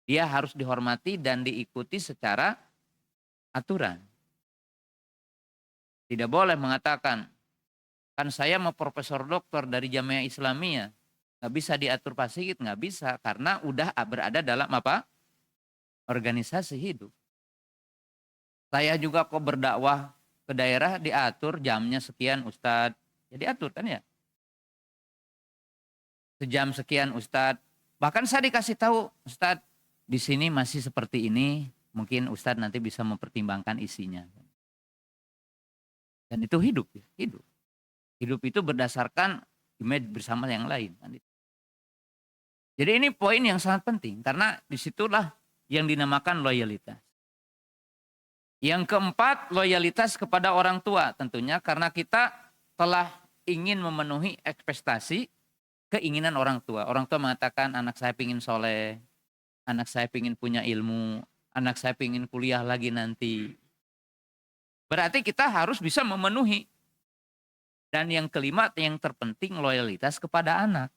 Dia harus dihormati dan diikuti secara aturan. Tidak boleh mengatakan, kan saya mau profesor doktor dari Jamiah Islamiyah, nggak bisa diatur Pak Sigit, nggak bisa, karena udah berada dalam apa? Organisasi hidup. Saya juga kok berdakwah ke daerah, diatur jamnya sekian Ustadz, jadi atur kan ya? Sejam sekian Ustadz, bahkan saya dikasih tahu, Ustadz di sini masih seperti ini, mungkin Ustadz nanti bisa mempertimbangkan isinya. Dan itu hidup ya, hidup. Hidup itu berdasarkan image bersama yang lain. Jadi ini poin yang sangat penting, karena disitulah yang dinamakan loyalitas. Yang keempat, loyalitas kepada orang tua tentunya, karena kita telah ingin memenuhi ekspektasi keinginan orang tua. Orang tua mengatakan anak saya ingin soleh, anak saya ingin punya ilmu, anak saya ingin kuliah lagi nanti. Berarti kita harus bisa memenuhi. Dan yang kelima, yang terpenting, loyalitas kepada anak.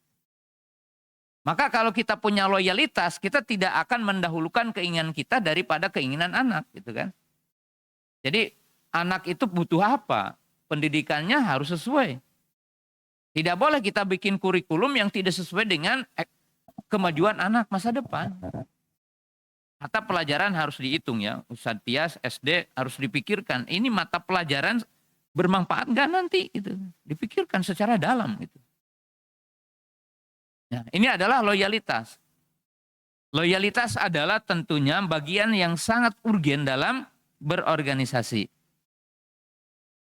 Maka kalau kita punya loyalitas, kita tidak akan mendahulukan keinginan kita daripada keinginan anak, gitu kan? Jadi anak itu butuh apa? Pendidikannya harus sesuai. Tidak boleh kita bikin kurikulum yang tidak sesuai dengan kemajuan anak masa depan. Mata pelajaran harus dihitung ya. Ustadz Tias SD harus dipikirkan. Ini mata pelajaran bermanfaat nggak nanti? Gitu. Dipikirkan secara dalam. Gitu. Nah, ini adalah loyalitas. Loyalitas adalah tentunya bagian yang sangat urgen dalam berorganisasi.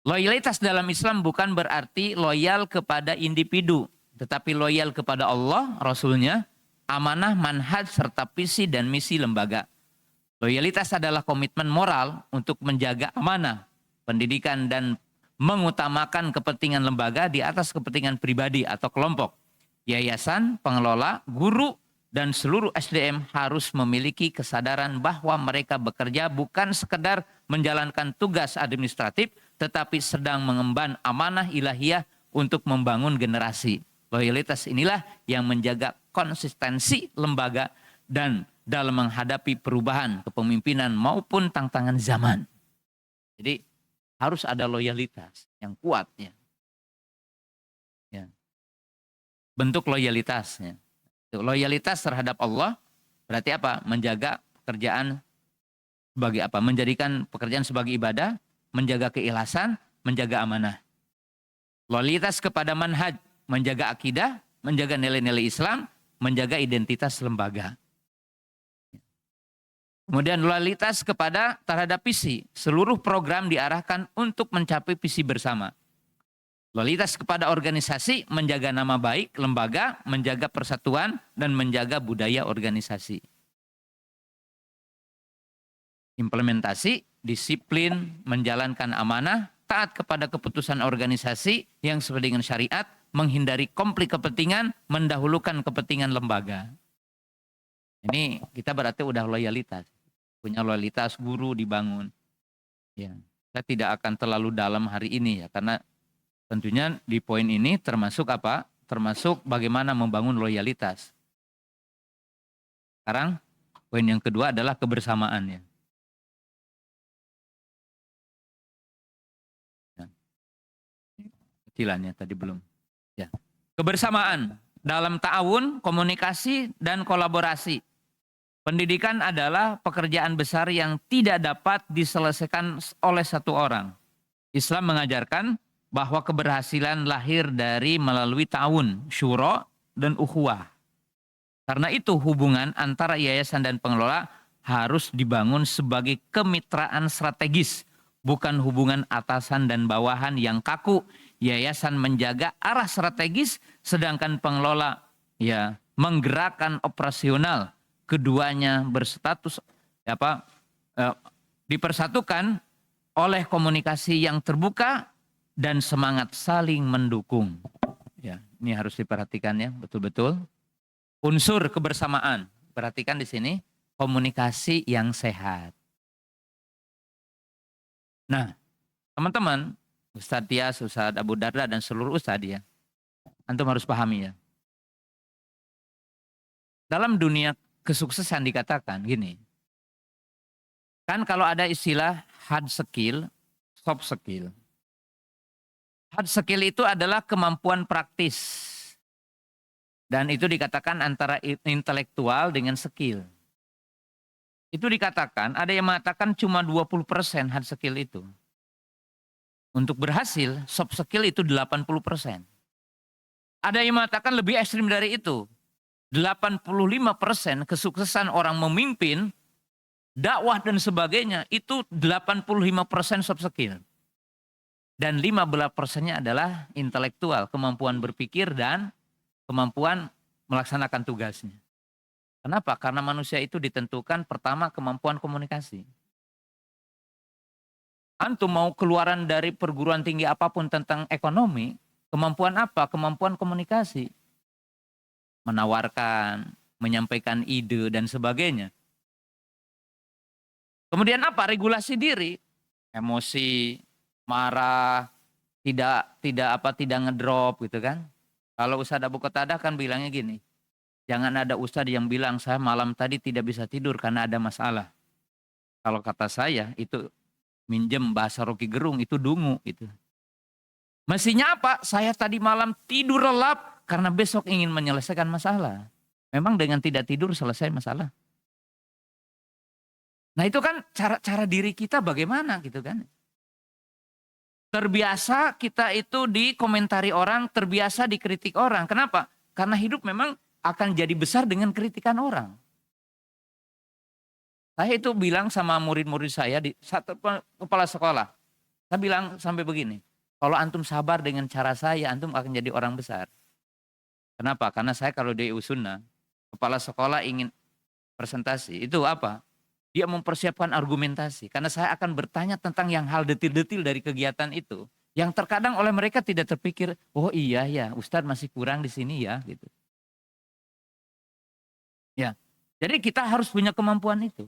Loyalitas dalam Islam bukan berarti loyal kepada individu, tetapi loyal kepada Allah, Rasulnya, amanah, manhaj, serta visi dan misi lembaga. Loyalitas adalah komitmen moral untuk menjaga amanah, pendidikan, dan mengutamakan kepentingan lembaga di atas kepentingan pribadi atau kelompok. Yayasan, pengelola, guru, dan seluruh SDM harus memiliki kesadaran bahwa mereka bekerja bukan sekedar menjalankan tugas administratif, tetapi sedang mengemban amanah ilahiyah untuk membangun generasi. Loyalitas inilah yang menjaga konsistensi lembaga dan dalam menghadapi perubahan kepemimpinan maupun tantangan zaman. Jadi harus ada loyalitas yang kuat ya. Bentuk loyalitasnya. Loyalitas terhadap Allah berarti apa? Menjaga pekerjaan sebagai apa? Menjadikan pekerjaan sebagai ibadah, menjaga keikhlasan, menjaga amanah. Loyalitas kepada manhaj, menjaga akidah, menjaga nilai-nilai Islam, menjaga identitas lembaga. Kemudian loyalitas kepada terhadap visi, seluruh program diarahkan untuk mencapai visi bersama. Loyalitas kepada organisasi, menjaga nama baik lembaga, menjaga persatuan, dan menjaga budaya organisasi. Implementasi, disiplin, menjalankan amanah, taat kepada keputusan organisasi yang sesuai dengan syariat, menghindari konflik kepentingan, mendahulukan kepentingan lembaga. Ini kita berarti udah loyalitas. Punya loyalitas guru dibangun. Ya, saya tidak akan terlalu dalam hari ini ya, karena tentunya di poin ini termasuk apa? Termasuk bagaimana membangun loyalitas. Sekarang poin yang kedua adalah kebersamaannya. Kecilannya tadi belum. Ya. Kebersamaan dalam ta'awun, komunikasi, dan kolaborasi. Pendidikan adalah pekerjaan besar yang tidak dapat diselesaikan oleh satu orang. Islam mengajarkan bahwa keberhasilan lahir dari melalui ta'awun, syura, dan ukhuwah. Karena itu hubungan antara yayasan dan pengelola harus dibangun sebagai kemitraan strategis, bukan hubungan atasan dan bawahan yang kaku. Yayasan menjaga arah strategis, sedangkan pengelola ya menggerakkan operasional. Keduanya berstatus dipersatukan oleh komunikasi yang terbuka dan semangat saling mendukung. Ya, ini harus diperhatikan ya, betul-betul. Unsur kebersamaan. Perhatikan di sini komunikasi yang sehat. Nah, teman-teman, Ustadz Tias, Ustadz Abu Darda dan seluruh ustadz ya, antum harus pahami ya. Dalam dunia kesuksesan dikatakan gini, kan kalau ada istilah hard skill, soft skill. Hard skill itu adalah kemampuan praktis. Dan itu dikatakan antara intelektual dengan skill. Itu dikatakan, ada yang mengatakan cuma 20% hard skill itu. Untuk berhasil, soft skill itu 80%. Ada yang mengatakan lebih ekstrim dari itu. 85% kesuksesan orang memimpin, dakwah dan sebagainya, itu 85% soft skill. Dan 15%-nya adalah intelektual, kemampuan berpikir dan kemampuan melaksanakan tugasnya. Kenapa? Karena manusia itu ditentukan pertama kemampuan komunikasi. Antum mau keluaran dari perguruan tinggi apapun tentang ekonomi, kemampuan apa? Kemampuan komunikasi. Menawarkan, menyampaikan ide dan sebagainya. Kemudian apa? Regulasi diri. Emosi, marah, tidak ngedrop gitu kan. Kalau Ustadz Abu Qatadah kan bilangnya gini, jangan ada ustadz yang bilang saya malam tadi tidak bisa tidur karena ada masalah. Kalau kata saya itu minjem bahasa Rocky Gerung itu dungu itu. Mestinya apa? Saya tadi malam tidur lelap karena besok ingin menyelesaikan masalah. Memang dengan tidak tidur selesai masalah. Nah itu kan cara diri kita bagaimana gitu kan. Terbiasa kita itu dikomentari orang, terbiasa dikritik orang. Kenapa? Karena hidup memang akan jadi besar dengan kritikan orang. Saya itu bilang sama murid-murid saya di satu kepala sekolah. Saya bilang sampai begini, kalau antum sabar dengan cara saya, antum akan jadi orang besar. Kenapa? Karena saya kalau di Sunnah, kepala sekolah ingin presentasi, itu apa? Dia mempersiapkan argumentasi. Karena saya akan bertanya tentang yang hal detil-detil dari kegiatan itu. Yang terkadang oleh mereka tidak terpikir, oh iya ya, Ustadz masih kurang di sini ya. Gitu. Ya, jadi kita harus punya kemampuan itu.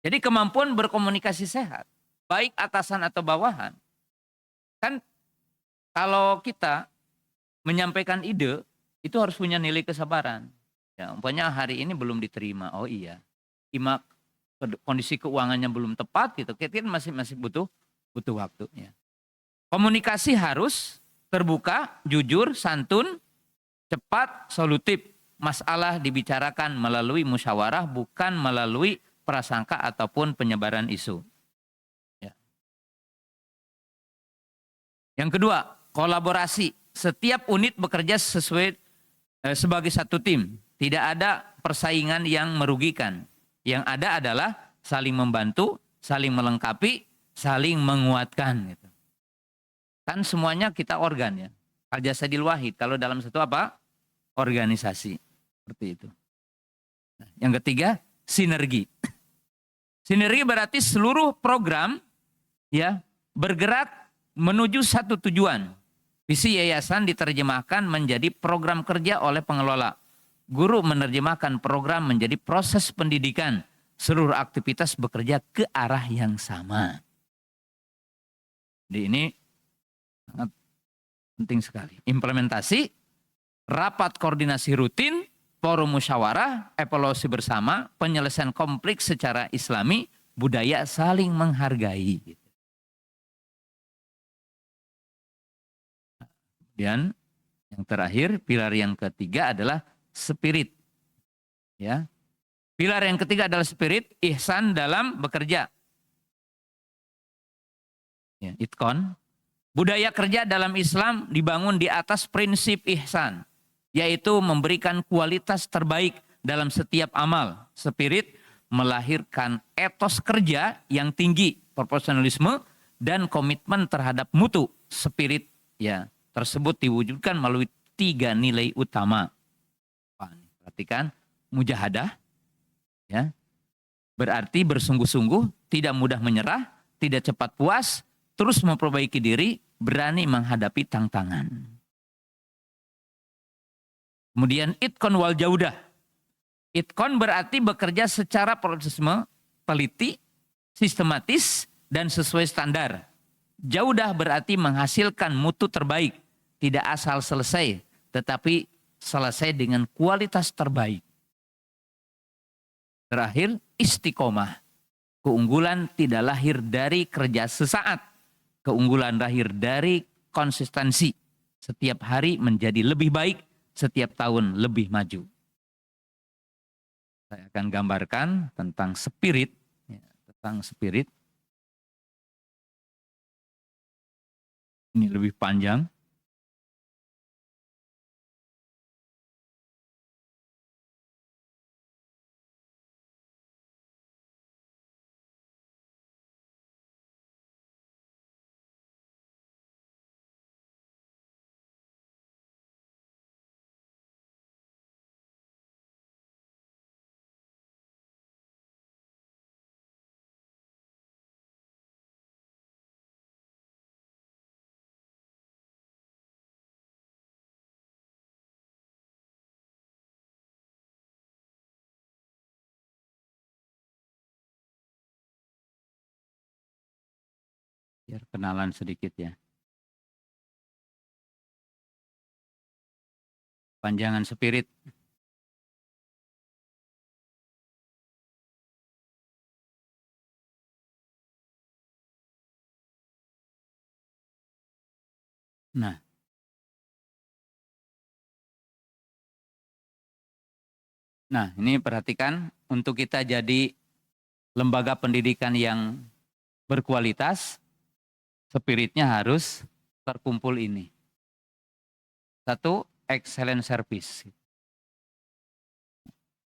Jadi kemampuan berkomunikasi sehat. Baik atasan atau bawahan. Kan kalau kita menyampaikan ide, itu harus punya nilai kesabaran. Ya, umpamanya hari ini belum diterima. Oh iya. Kondisi keuangannya belum tepat gitu, kita masih butuh waktu ya. Komunikasi harus terbuka, jujur, santun, cepat, solutif. Masalah dibicarakan melalui musyawarah, bukan melalui prasangka ataupun penyebaran isu. Ya. Yang kedua, kolaborasi. Setiap unit bekerja sebagai satu tim. Tidak ada persaingan yang merugikan. Yang ada adalah saling membantu, saling melengkapi, saling menguatkan. Gitu. Kan semuanya kita organ ya. Al-Jasadil Wahid. Kalau dalam satu apa? Organisasi. Seperti itu. Nah, yang ketiga, sinergi. Sinergi berarti seluruh program ya bergerak menuju satu tujuan. Visi yayasan diterjemahkan menjadi program kerja oleh pengelola. Guru menerjemahkan program menjadi proses pendidikan. Seluruh aktivitas bekerja ke arah yang sama. Jadi ini sangat penting sekali. Implementasi, rapat koordinasi rutin, forum musyawarah, evaluasi bersama, penyelesaian konflik secara islami, budaya saling menghargai. Dan yang terakhir, pilar yang ketiga adalah spirit. Ya. Pilar yang ketiga adalah spirit, ihsan dalam bekerja. Ya, itqon. Budaya kerja dalam Islam dibangun di atas prinsip ihsan, yaitu memberikan kualitas terbaik dalam setiap amal. Spirit melahirkan etos kerja yang tinggi, profesionalisme dan komitmen terhadap mutu. Spirit ya tersebut diwujudkan melalui 3 nilai utama. Perhatikan, mujahadah, ya, berarti bersungguh-sungguh, tidak mudah menyerah, tidak cepat puas, terus memperbaiki diri, berani menghadapi tantangan. Kemudian itqon wal jaudah. Itqon berarti bekerja secara prosesme, teliti, sistematis, dan sesuai standar. Jaudah berarti menghasilkan mutu terbaik. Tidak asal selesai, tetapi selesai dengan kualitas terbaik. Terakhir, istiqomah. Keunggulan tidak lahir dari kerja sesaat. Keunggulan lahir dari konsistensi. Setiap hari menjadi lebih baik, setiap tahun lebih maju. Saya akan gambarkan tentang spirit. Tentang spirit. Ini lebih panjang. Biar kenalan sedikit ya. Panjangan spirit. Nah, ini perhatikan untuk kita jadi lembaga pendidikan yang berkualitas, spiritnya harus terkumpul ini. Satu, excellent service.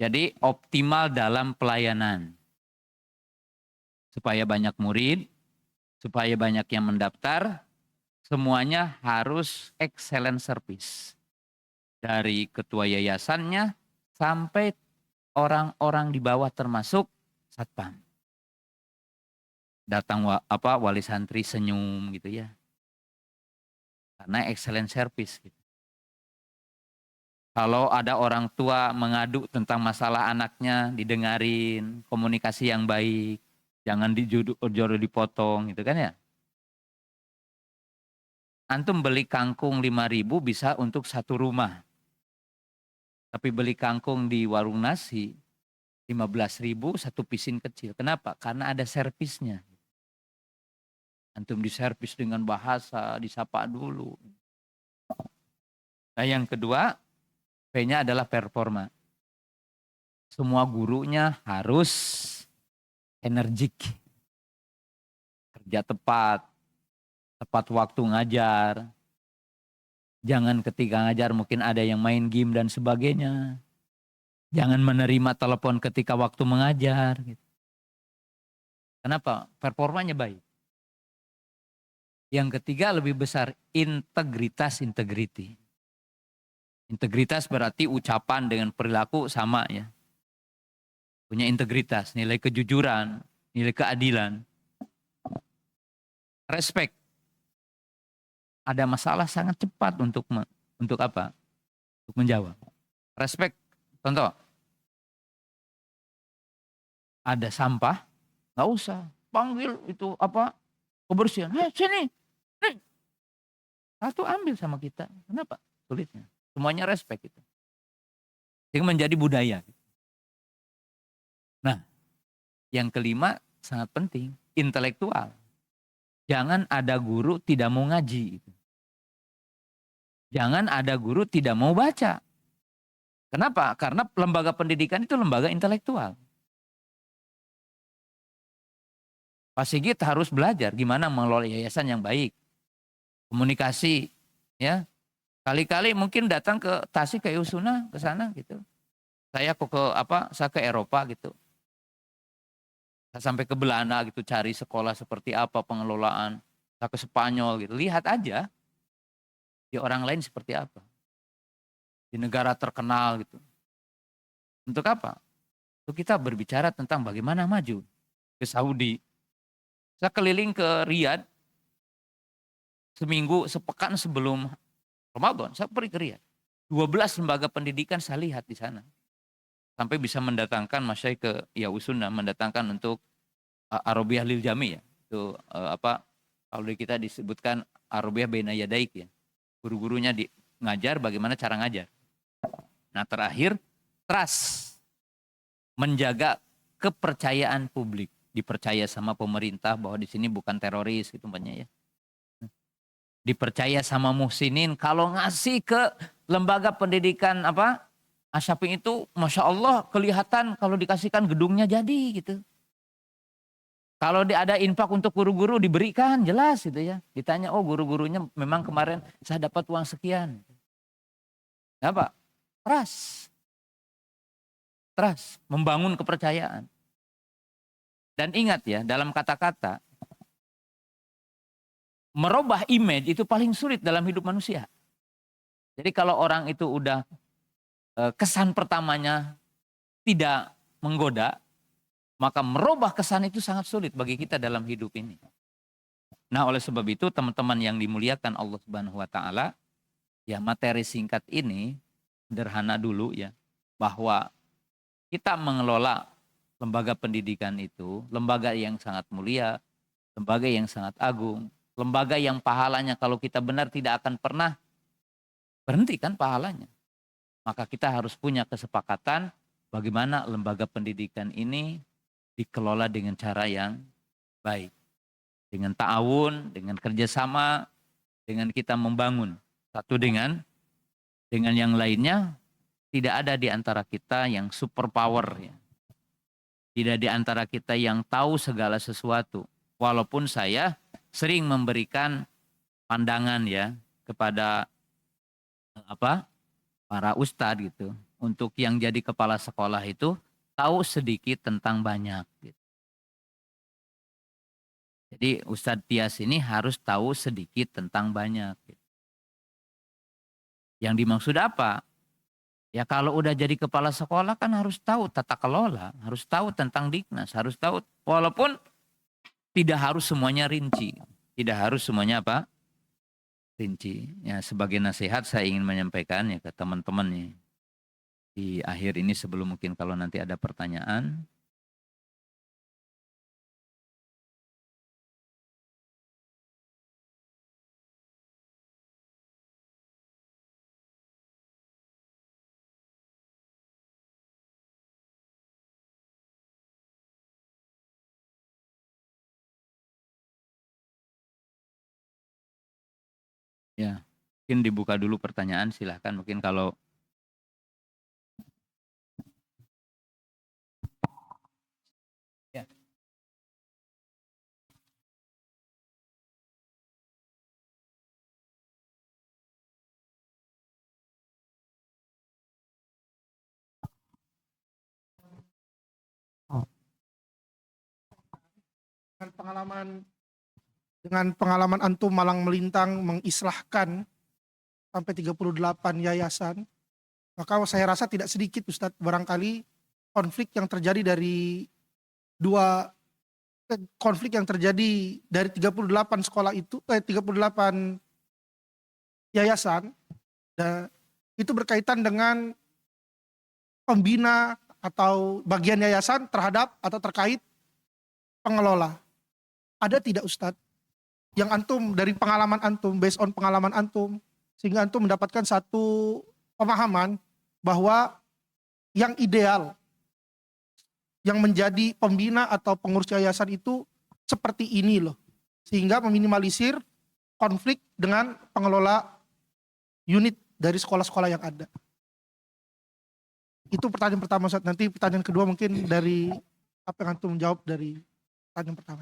Jadi optimal dalam pelayanan. Supaya banyak murid, supaya banyak yang mendaftar, semuanya harus excellent service. Dari ketua yayasannya sampai orang-orang di bawah termasuk satpam. Datang wali santri senyum gitu ya. Karena excellent service gitu. Kalau ada orang tua mengadu tentang masalah anaknya, didengarin, komunikasi yang baik, jangan jodoh dipotong gitu kan ya. Antum beli kangkung 5.000 bisa untuk satu rumah. Tapi beli kangkung di warung nasi 15.000 satu pisin kecil. Kenapa? Karena ada servisnya. Antum diservis dengan bahasa, disapa dulu. Nah yang kedua, P-nya adalah performa. Semua gurunya harus energik. Kerja tepat waktu ngajar. Jangan ketika ngajar mungkin ada yang main game dan sebagainya. Jangan menerima telepon ketika waktu mengajar. Kenapa? Performanya baik. Yang ketiga lebih besar, integrity. Integritas berarti ucapan dengan perilaku sama ya. Punya integritas, nilai kejujuran, nilai keadilan. Respect. Ada masalah sangat cepat untuk apa? Untuk menjawab. Respect. Contoh. Ada sampah, nggak usah panggil itu kebersihan. Sini. Satu ambil sama kita. Kenapa? Sulitnya. Semuanya respect itu. Itu menjadi budaya. Nah, yang kelima sangat penting, intelektual. Jangan ada guru tidak mau ngaji. Jangan ada guru tidak mau baca. Kenapa? Karena lembaga pendidikan itu lembaga intelektual. Pak Sigit harus belajar gimana mengelola yayasan yang baik. Komunikasi, ya. Kali-kali mungkin datang ke Tasik, ke Usuna, ke sana gitu. Saya ke Eropa gitu. Saya sampai ke Belanda gitu, cari sekolah seperti apa pengelolaan. Saya ke Spanyol gitu, lihat aja di orang lain seperti apa. Di negara terkenal gitu. Untuk apa? Untuk kita berbicara tentang bagaimana maju. Ke Saudi. Saya keliling ke Riyadh. Sepekan sebelum Ramadan, saya pergi ke Riyadh. 12 lembaga pendidikan saya lihat di sana. Sampai bisa mendatangkan masyaikh ke Yausuna, mendatangkan untuk Arabiyah lil Jami ya. Itu kalau di kita disebutkan Arabiyah baina yadaik ya. Guru-gurunya ngajar bagaimana cara ngajar. Nah, terakhir trust, menjaga kepercayaan publik, dipercaya sama pemerintah bahwa di sini bukan teroris gitu umpamanya ya. Dipercaya sama muhsinin kalau ngasih ke lembaga pendidikan Asyafing itu Masya Allah kelihatan kalau dikasihkan gedungnya jadi gitu. Kalau ada infak untuk guru-guru diberikan jelas gitu ya. Ditanya oh guru-gurunya memang kemarin saya dapat uang sekian. Apa? Trust, membangun kepercayaan. Dan ingat ya, dalam kata-kata, merubah image itu paling sulit dalam hidup manusia. Jadi kalau orang itu udah kesan pertamanya tidak menggoda, maka merubah kesan itu sangat sulit bagi kita dalam hidup ini. Nah, oleh sebab itu teman-teman yang dimuliakan Allah Subhanahu wa taala, ya materi singkat ini sederhana dulu ya, bahwa kita mengelola lembaga pendidikan itu, lembaga yang sangat mulia, lembaga yang sangat agung, lembaga yang pahalanya kalau kita benar tidak akan pernah berhenti kan pahalanya. Maka kita harus punya kesepakatan bagaimana lembaga pendidikan ini dikelola dengan cara yang baik. Dengan ta'awun, dengan kerjasama, dengan kita membangun satu dengan yang lainnya. Tidak ada di antara kita yang super power ya. Tidak di antara kita yang tahu segala sesuatu. Walaupun saya sering memberikan pandangan ya kepada para ustadz gitu. Untuk yang jadi kepala sekolah itu tahu sedikit tentang banyak gitu. Jadi Ustadz Tias ini harus tahu sedikit tentang banyak. Gitu. Yang dimaksud apa? Ya kalau udah jadi kepala sekolah kan harus tahu tata kelola, harus tahu tentang Diknas, harus tahu walaupun tidak harus semuanya rinci. Tidak harus semuanya rinci. Ya sebagai nasihat saya ingin menyampaikan ya ke teman-teman nih. Di akhir ini sebelum mungkin kalau nanti ada pertanyaan. Ya, mungkin dibuka dulu pertanyaan, silahkan. Mungkin kalau ya. Dengan pengalaman antum malang melintang mengislahkan sampai 38 yayasan, maka saya rasa tidak sedikit Ustadz barangkali konflik yang terjadi dari 38 sekolah itu 38 yayasan dan itu berkaitan dengan pembina atau bagian yayasan terhadap atau terkait pengelola. Ada tidak Ustadz yang antum dari pengalaman antum, based on pengalaman antum, sehingga antum mendapatkan satu pemahaman bahwa yang ideal yang menjadi pembina atau pengurus yayasan itu seperti ini loh, sehingga meminimalisir konflik dengan pengelola unit dari sekolah-sekolah yang ada. Itu pertanyaan pertama Ustadz. Nanti pertanyaan kedua mungkin dari apa yang antum jawab dari pertanyaan pertama.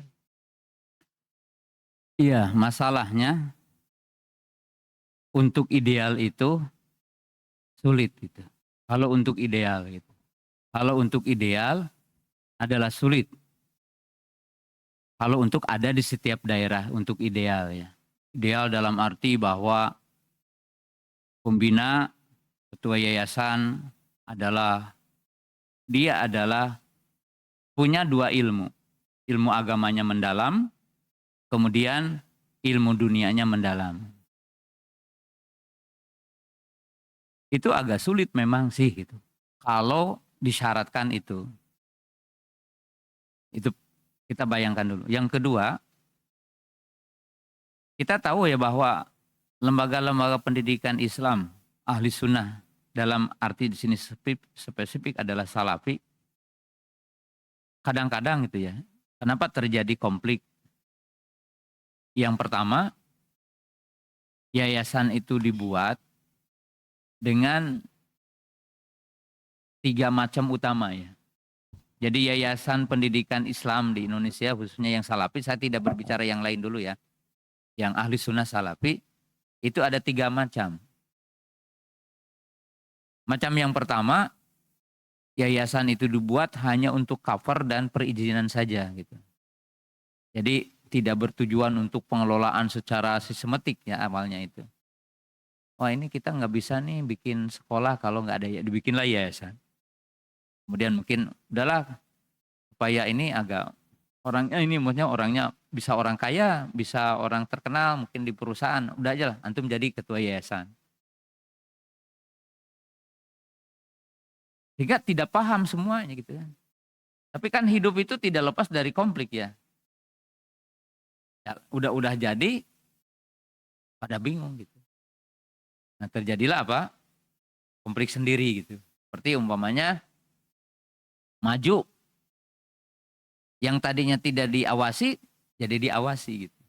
Iya, masalahnya untuk ideal itu sulit gitu. Kalau untuk ideal gitu. Kalau untuk ideal adalah sulit. Kalau untuk ada di setiap daerah untuk ideal ya. Ideal dalam arti bahwa pembina ketua yayasan dia adalah punya dua ilmu. Ilmu agamanya mendalam, kemudian ilmu dunianya mendalam. Itu agak sulit memang sih gitu. Kalau disyaratkan itu. Itu kita bayangkan dulu. Yang kedua, kita tahu ya bahwa lembaga-lembaga pendidikan Islam ahli sunnah dalam arti di sini spesifik adalah salafi. Kadang-kadang gitu ya. Kenapa terjadi konflik? Yang pertama, yayasan itu dibuat dengan 3 macam utama ya. Jadi yayasan pendidikan Islam di Indonesia khususnya yang salafi, saya tidak berbicara yang lain dulu ya. Yang ahli sunnah salafi itu ada 3 macam. Macam yang pertama, yayasan itu dibuat hanya untuk cover dan perizinan saja gitu. Jadi tidak bertujuan untuk pengelolaan secara sistematik ya awalnya itu. Wah ini kita nggak bisa nih bikin sekolah kalau nggak ada ya, dibikinlah yayasan. Kemudian mungkin udahlah supaya ini agak orangnya ini maksudnya orangnya bisa orang kaya, bisa orang terkenal mungkin di perusahaan. Udah aja lah antum jadi ketua yayasan. Sehingga tidak paham semuanya gitu kan. Tapi kan hidup itu tidak lepas dari konflik ya. Ya udah jadi pada bingung gitu. Nah terjadilah apa? Konflik sendiri gitu. Seperti umpamanya maju. Yang tadinya tidak diawasi, jadi diawasi gitu.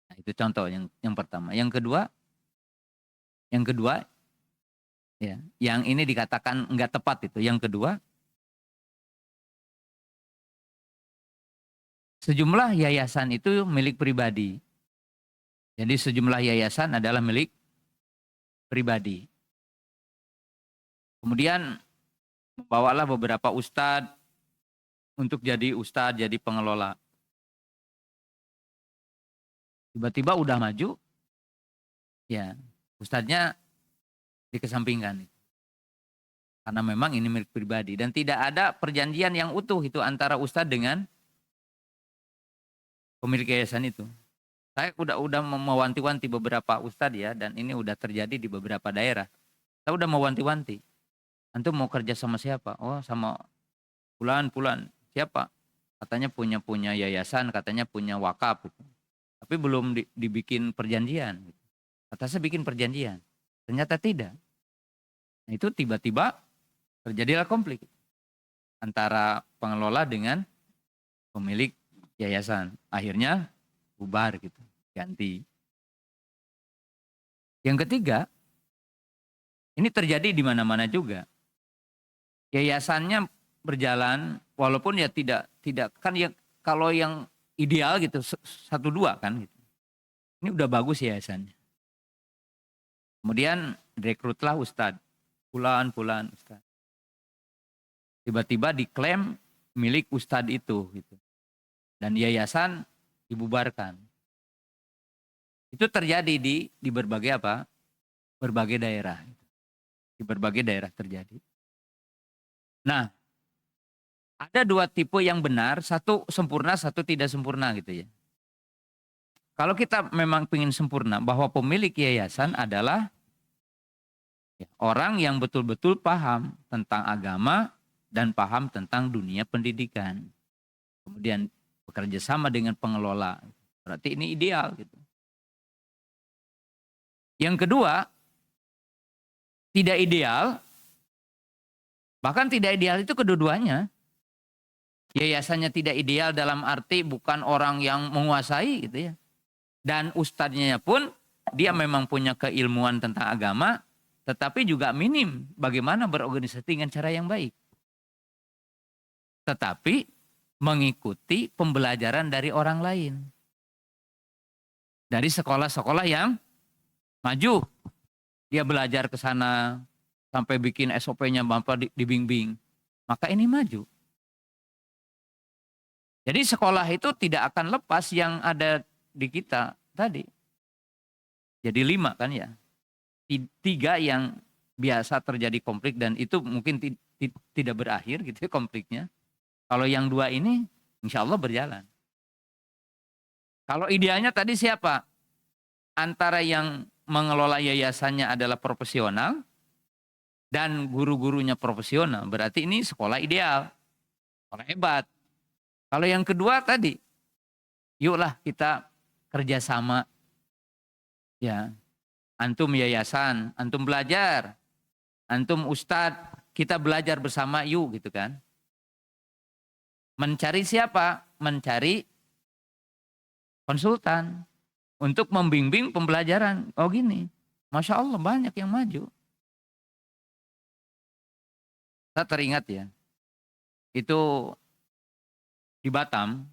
Nah, itu contoh yang pertama. Yang kedua, ya, yang ini dikatakan enggak tepat itu. Yang kedua, sejumlah yayasan itu milik pribadi. Jadi sejumlah yayasan adalah milik pribadi. Kemudian membawalah beberapa ustadz untuk jadi ustadz, jadi pengelola. Tiba-tiba udah maju, ya ustadznya dikesampingkan. Karena memang ini milik pribadi. Dan tidak ada perjanjian yang utuh itu antara ustadz dengan pemilik yayasan itu. Saya udah mewanti-wanti beberapa ustadz ya, dan ini udah terjadi di beberapa daerah. Saya udah mewanti-wanti. Antum mau kerja sama siapa? Oh sama Pulan. Siapa? Katanya punya yayasan, katanya punya wakaf. Gitu. Tapi belum dibikin perjanjian. Gitu. Kata saya bikin perjanjian. Ternyata tidak. Nah, itu tiba-tiba terjadilah konflik. Antara pengelola dengan pemilik yayasan. Akhirnya bubar gitu. Ganti. Yang ketiga, ini terjadi di mana-mana juga. Yayasannya berjalan walaupun ya tidak kan ya kalau yang ideal gitu 1-2 kan gitu. Ini udah bagus yayasannya. Kemudian direkrutlah ustadz. Pulan ustadz. Tiba-tiba diklaim milik ustadz itu gitu. Dan yayasan dibubarkan. Itu terjadi di berbagai apa? Berbagai daerah. Di berbagai daerah terjadi. Nah, ada 2 tipe yang benar, satu sempurna, satu tidak sempurna gitu ya. Kalau kita memang ingin sempurna, bahwa pemilik yayasan adalah ya, orang yang betul-betul paham tentang agama dan paham tentang dunia pendidikan. Kemudian bekerja sama dengan pengelola. Berarti ini ideal gitu. Yang kedua, tidak ideal, bahkan tidak ideal itu kedua-duanya. Yayasannya tidak ideal dalam arti bukan orang yang menguasai gitu ya. Dan ustadznya pun dia memang punya keilmuan tentang agama, tetapi juga minim bagaimana berorganisasi dengan cara yang baik. Tetapi mengikuti pembelajaran dari orang lain. Dari sekolah-sekolah yang maju. Dia belajar ke sana sampai bikin SOP-nya Bapak dibimbing. Maka ini maju. Jadi sekolah itu tidak akan lepas yang ada di kita tadi. Jadi 5 kan ya. 3 yang biasa terjadi konflik dan itu mungkin tidak berakhir gitu ya konfliknya. Kalau yang 2 ini insya Allah berjalan. Kalau idealnya tadi siapa? Antara yang mengelola yayasannya adalah profesional dan guru-gurunya profesional, berarti ini sekolah ideal, sekolah hebat. Kalau yang kedua tadi, yuklah kita kerjasama, ya, antum yayasan, antum belajar, antum ustadz, kita belajar bersama yuk gitu kan. Mencari siapa? Mencari konsultan untuk membimbing pembelajaran. Oh gini, Masya Allah banyak yang maju. Saya teringat ya, itu di Batam,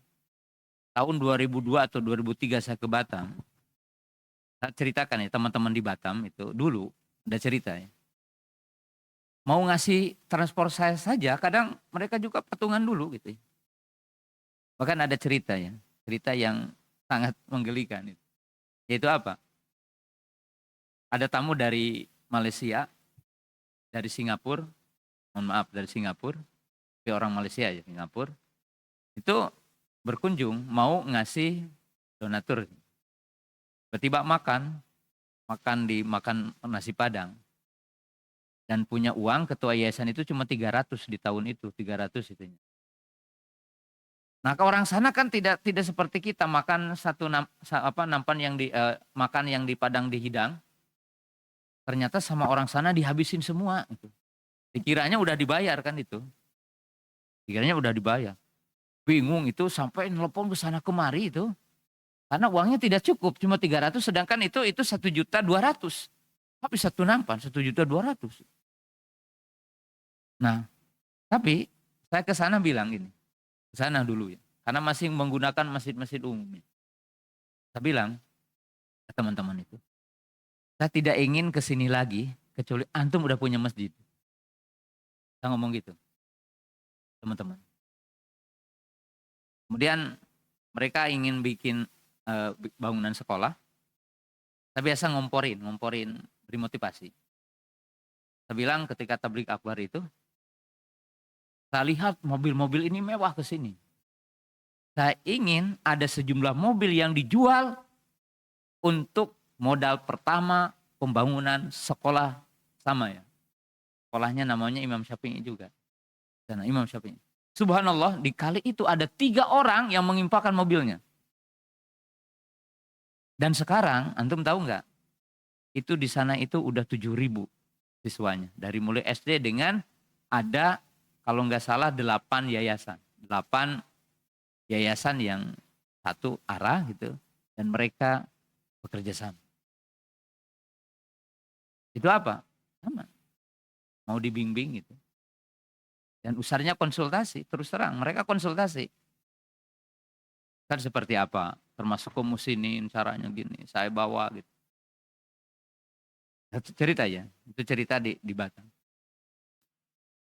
tahun 2002 atau 2003 saya ke Batam. Saya ceritakan ya, teman-teman di Batam itu dulu ada cerita ya. Mau ngasih transport saya saja, kadang mereka juga patungan dulu gitu ya. Bahkan ada cerita ya, cerita yang sangat menggelikan itu. Yaitu apa? Ada tamu dari Malaysia, dari Singapura, mohon maaf dari Singapura, tapi orang Malaysia ya Singapura, itu berkunjung mau ngasih donatur. Tiba-tiba makan nasi Padang. Dan punya uang ketua yayasan itu cuma 300 di tahun itu, 300 itunya. Nah, ke orang sana kan tidak seperti kita makan nampan yang makan yang di Padang dihidang. Ternyata sama orang sana dihabisin semua gitu. Dikiranya udah dibayar kan itu. Dikiranya udah dibayar. Bingung itu sampai nelpon ke sana kemari itu. Karena uangnya tidak cukup, cuma 300 sedangkan itu 1.200.000. Tapi satu nampan 1.200.000. Nah, tapi saya ke sana bilang gini. Ke sana dulu ya. Karena masih menggunakan masjid-masjid umum. Saya bilang ke teman-teman itu, saya tidak ingin ke sini lagi kecuali antum udah punya masjid. Saya ngomong gitu, teman-teman. Kemudian mereka ingin bikin bangunan sekolah. Saya biasa ngomporin, beri motivasi. Saya bilang ketika tabligh akbar itu, saya lihat mobil-mobil ini mewah ke sini. Saya ingin ada sejumlah mobil yang dijual untuk modal pertama pembangunan sekolah sama ya. Sekolahnya namanya Imam Syafi'i juga. Sana Imam Syafi'i. Subhanallah di kali itu ada 3 orang yang mengimpakan mobilnya. Dan sekarang antum tahu nggak? Itu di sana itu udah 7.000 siswanya. Dari mulai SD dengan ada kalau nggak salah 8 yayasan. 8 yayasan yang satu arah gitu. Dan mereka bekerja sama. Itu apa? Sama. Mau dibimbing gitu. Dan usahanya konsultasi. Terus terang mereka konsultasi. Kan seperti apa? Termasuk komusinin caranya gini. Saya bawa gitu. Cerita ya. Itu cerita di Batam.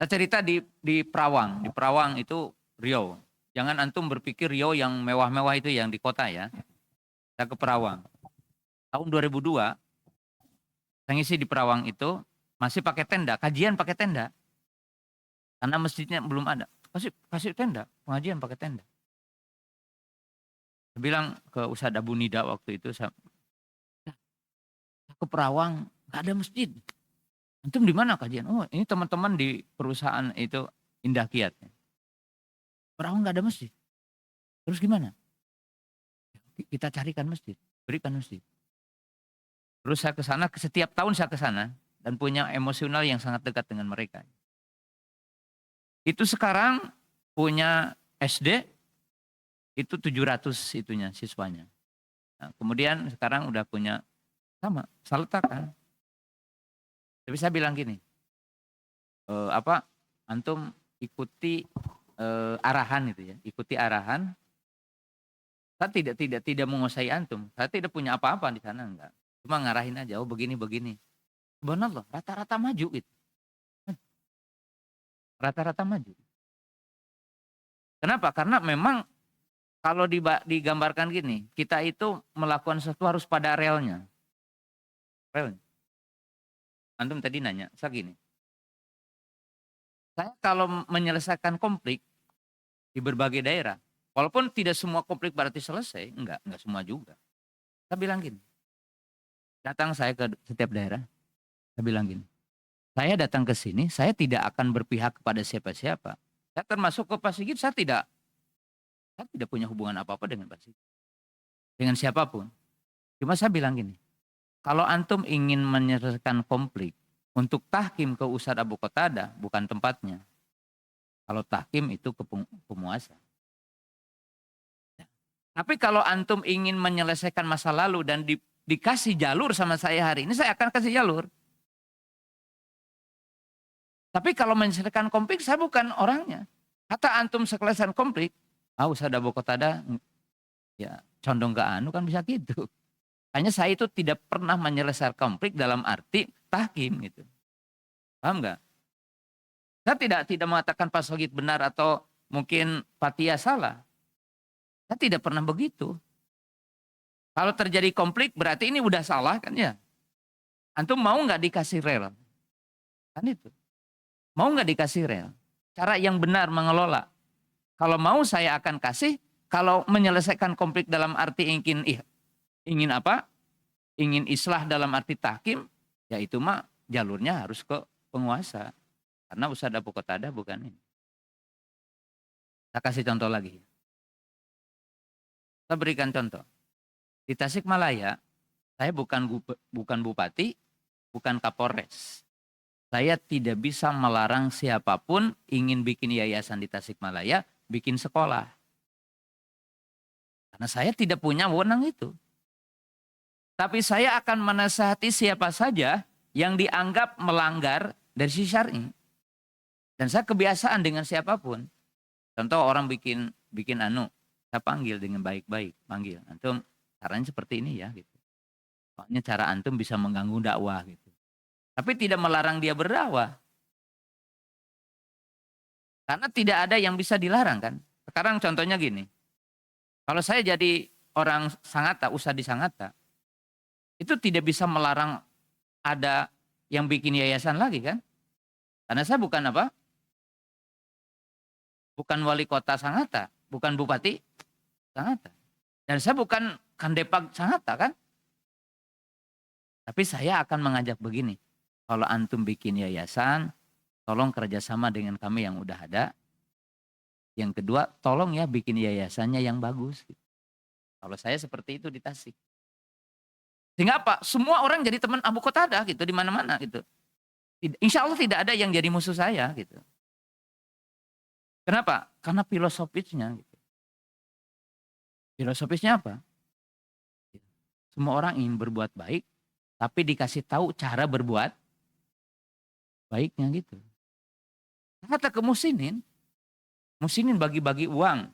Saya cerita di Perawang. Di Perawang itu Riau. Jangan antum berpikir Riau yang mewah-mewah itu yang di kota ya. Saya ke Perawang. Tahun 2002, saya ngisi di Perawang itu masih pakai tenda, kajian pakai tenda. Karena masjidnya belum ada. Kasih tenda, pengajian pakai tenda. Saya bilang ke Ustadz Abu Nida waktu itu, saya ke Perawang, gak ada masjid. Antum di mana kajian? Oh, ini teman-teman di perusahaan itu Indah Kiat. Perawang gak ada masjid. Terus gimana? Kita carikan masjid, berikan masjid. Terus saya ke sana, setiap tahun saya ke sana dan punya emosional yang sangat dekat dengan mereka. Itu sekarang punya SD itu 700 itunya siswanya. Nah, kemudian sekarang udah punya sama, saya letakkan. Tapi saya bilang gini, antum ikuti arahan itu ya, ikuti arahan. Saya tidak menguasai antum, saya tidak punya apa-apa di sana enggak. Cuma ngarahin aja, oh begini. Subhanallah, rata-rata maju gitu. Rata-rata maju. Kenapa? Karena memang kalau digambarkan gini, kita itu melakukan sesuatu harus pada realnya. Antum tadi nanya, saya gini. Saya kalau menyelesaikan konflik di berbagai daerah, walaupun tidak semua konflik berarti selesai, enggak semua juga. Saya bilang gini, datang saya ke setiap daerah, saya bilang gini, Saya datang ke sini, saya tidak akan berpihak kepada siapa-siapa. Saya termasuk ke Pak Sigit, saya tidak punya hubungan apa-apa dengan Pak Sigit. Dengan siapapun. Cuma saya bilang gini, kalau antum ingin menyelesaikan konflik untuk tahkim ke Ustadz Abu Qatada, bukan tempatnya. Kalau tahkim itu ke penguasa. Tapi kalau antum ingin menyelesaikan masa lalu dan dikasih jalur sama saya hari ini, saya akan kasih jalur. Tapi kalau menyelesaikan konflik, saya bukan orangnya. Kata antum selesaikan konflik, Ustadz Abu Qatada ya condong ke anu kan bisa gitu. Hanya saya itu tidak pernah menyelesaikan konflik dalam arti tahkim gitu. Paham nggak? Saya tidak mengatakan Pak Sogit benar atau mungkin Pak Tia salah. Saya tidak pernah begitu. Kalau terjadi konflik berarti ini udah salah kan ya. Antum mau nggak dikasih rel? Kan itu. Mau nggak dikasih rel? Cara yang benar mengelola. Kalau mau saya akan kasih. Kalau menyelesaikan konflik dalam arti ingin apa? Ingin islah dalam arti tahkim, ya itu mah jalurnya harus ke penguasa. Karena Ustadz Abu Qatada bukan ini. Saya kasih contoh lagi. Saya berikan contoh. Di Tasikmalaya, saya bukan bupati, bukan kapolres. Saya tidak bisa melarang siapapun ingin bikin yayasan di Tasikmalaya, bikin sekolah. Karena saya tidak punya wewenang itu. Tapi saya akan menasihati siapa saja yang dianggap melanggar dari sisi syar'i. Dan saya kebiasaan dengan siapapun. Contoh orang bikin anu, saya panggil dengan baik-baik, panggil. Antum caranya seperti ini ya gitu. Soalnya cara antum bisa mengganggu dakwah gitu. Tapi tidak melarang dia berdakwah. Karena tidak ada yang bisa dilarang kan. Sekarang contohnya gini. Kalau saya jadi orang Sangatta, ustadz di Sangatta, itu tidak bisa melarang ada yang bikin yayasan lagi kan. Karena saya bukan apa? Bukan wali kota Sangatta, bukan bupati Sangatta. Dan saya bukan Kandepag Sangatta kan. Tapi saya akan mengajak begini. Kalau antum bikin yayasan, tolong kerjasama dengan kami yang udah ada. Yang kedua, tolong ya bikin yayasannya yang bagus. Kalau saya seperti itu di Tasik. Sehingga apa? Semua orang jadi teman Abu Qatada gitu di mana-mana gitu. Insya Allah tidak ada yang jadi musuh saya gitu. Kenapa? Karena filosofisnya. Gitu. Filosofisnya apa? Semua orang ingin berbuat baik, tapi dikasih tahu cara berbuat baiknya gitu. Kata ke musinin bagi-bagi uang.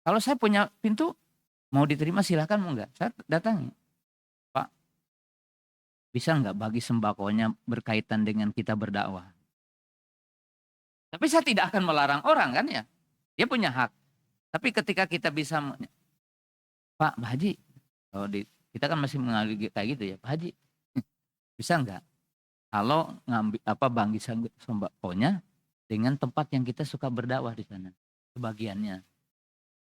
Kalau saya punya pintu, mau diterima silahkan, mau enggak? Saya datangi. Pak, bisa enggak bagi sembakonya berkaitan dengan kita berdakwah? Tapi saya tidak akan melarang orang kan ya. Dia punya hak. Tapi ketika kita bisa, Pak Haji, kalau kita kan masih mengalami kayak gitu ya, Pak Haji, bisa enggak? Kalau ngambil bagi sembakonya dengan tempat yang kita suka berdakwah di sana, sebagiannya.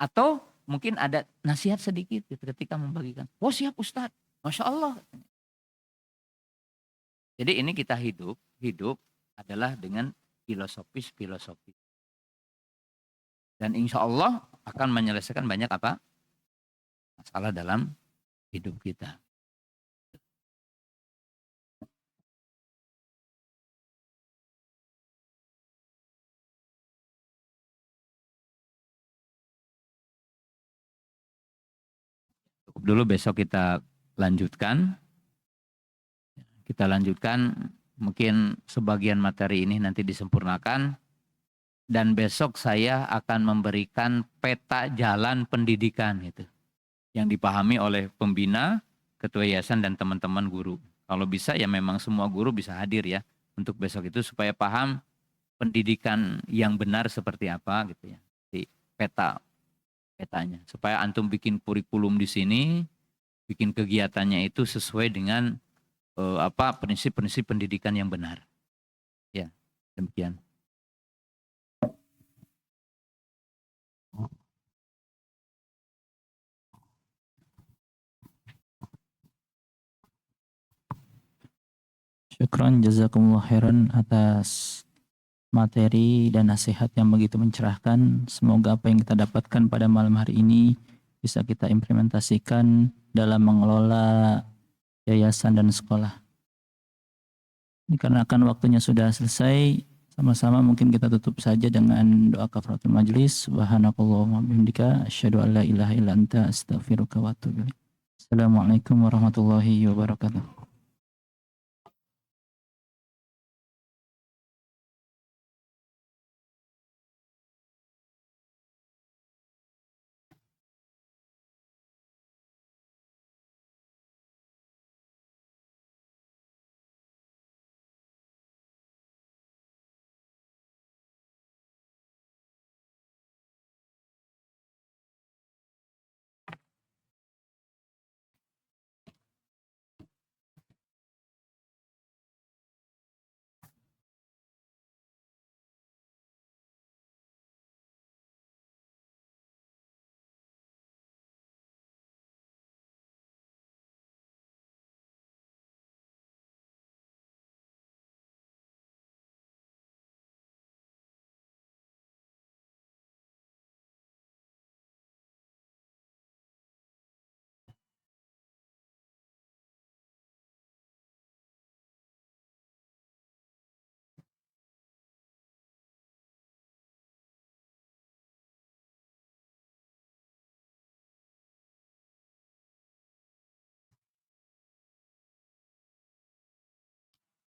Atau mungkin ada nasihat sedikit gitu ketika membagikan. Oh siap Ustadz, Masya Allah. Jadi ini kita hidup adalah dengan filosofis. Dan insya Allah akan menyelesaikan banyak masalah dalam hidup kita. Cukup dulu, besok kita lanjutkan. Mungkin sebagian materi ini nanti disempurnakan. Dan besok saya akan memberikan peta jalan pendidikan gitu. Yang dipahami oleh pembina, ketua yayasan dan teman-teman guru. Kalau bisa ya memang semua guru bisa hadir ya. Untuk besok itu supaya paham pendidikan yang benar seperti apa gitu ya. Di petanya. Supaya antum bikin kurikulum di sini, bikin kegiatannya itu sesuai dengan prinsip-prinsip pendidikan yang benar. Ya, demikian. Syukran jazakumullah khairan atas materi dan nasihat yang begitu mencerahkan. Semoga apa yang kita dapatkan pada malam hari ini bisa kita implementasikan dalam mengelola yayasan dan sekolah. Dikarenakan waktunya sudah selesai, sama-sama mungkin kita tutup saja dengan doa kafaratul majlis. Subhanakallahumma bihamdika asyhadu an la ilaha illa anta astaghfiruka wa atubu ilaik. Assalamualaikum warahmatullahi wabarakatuh.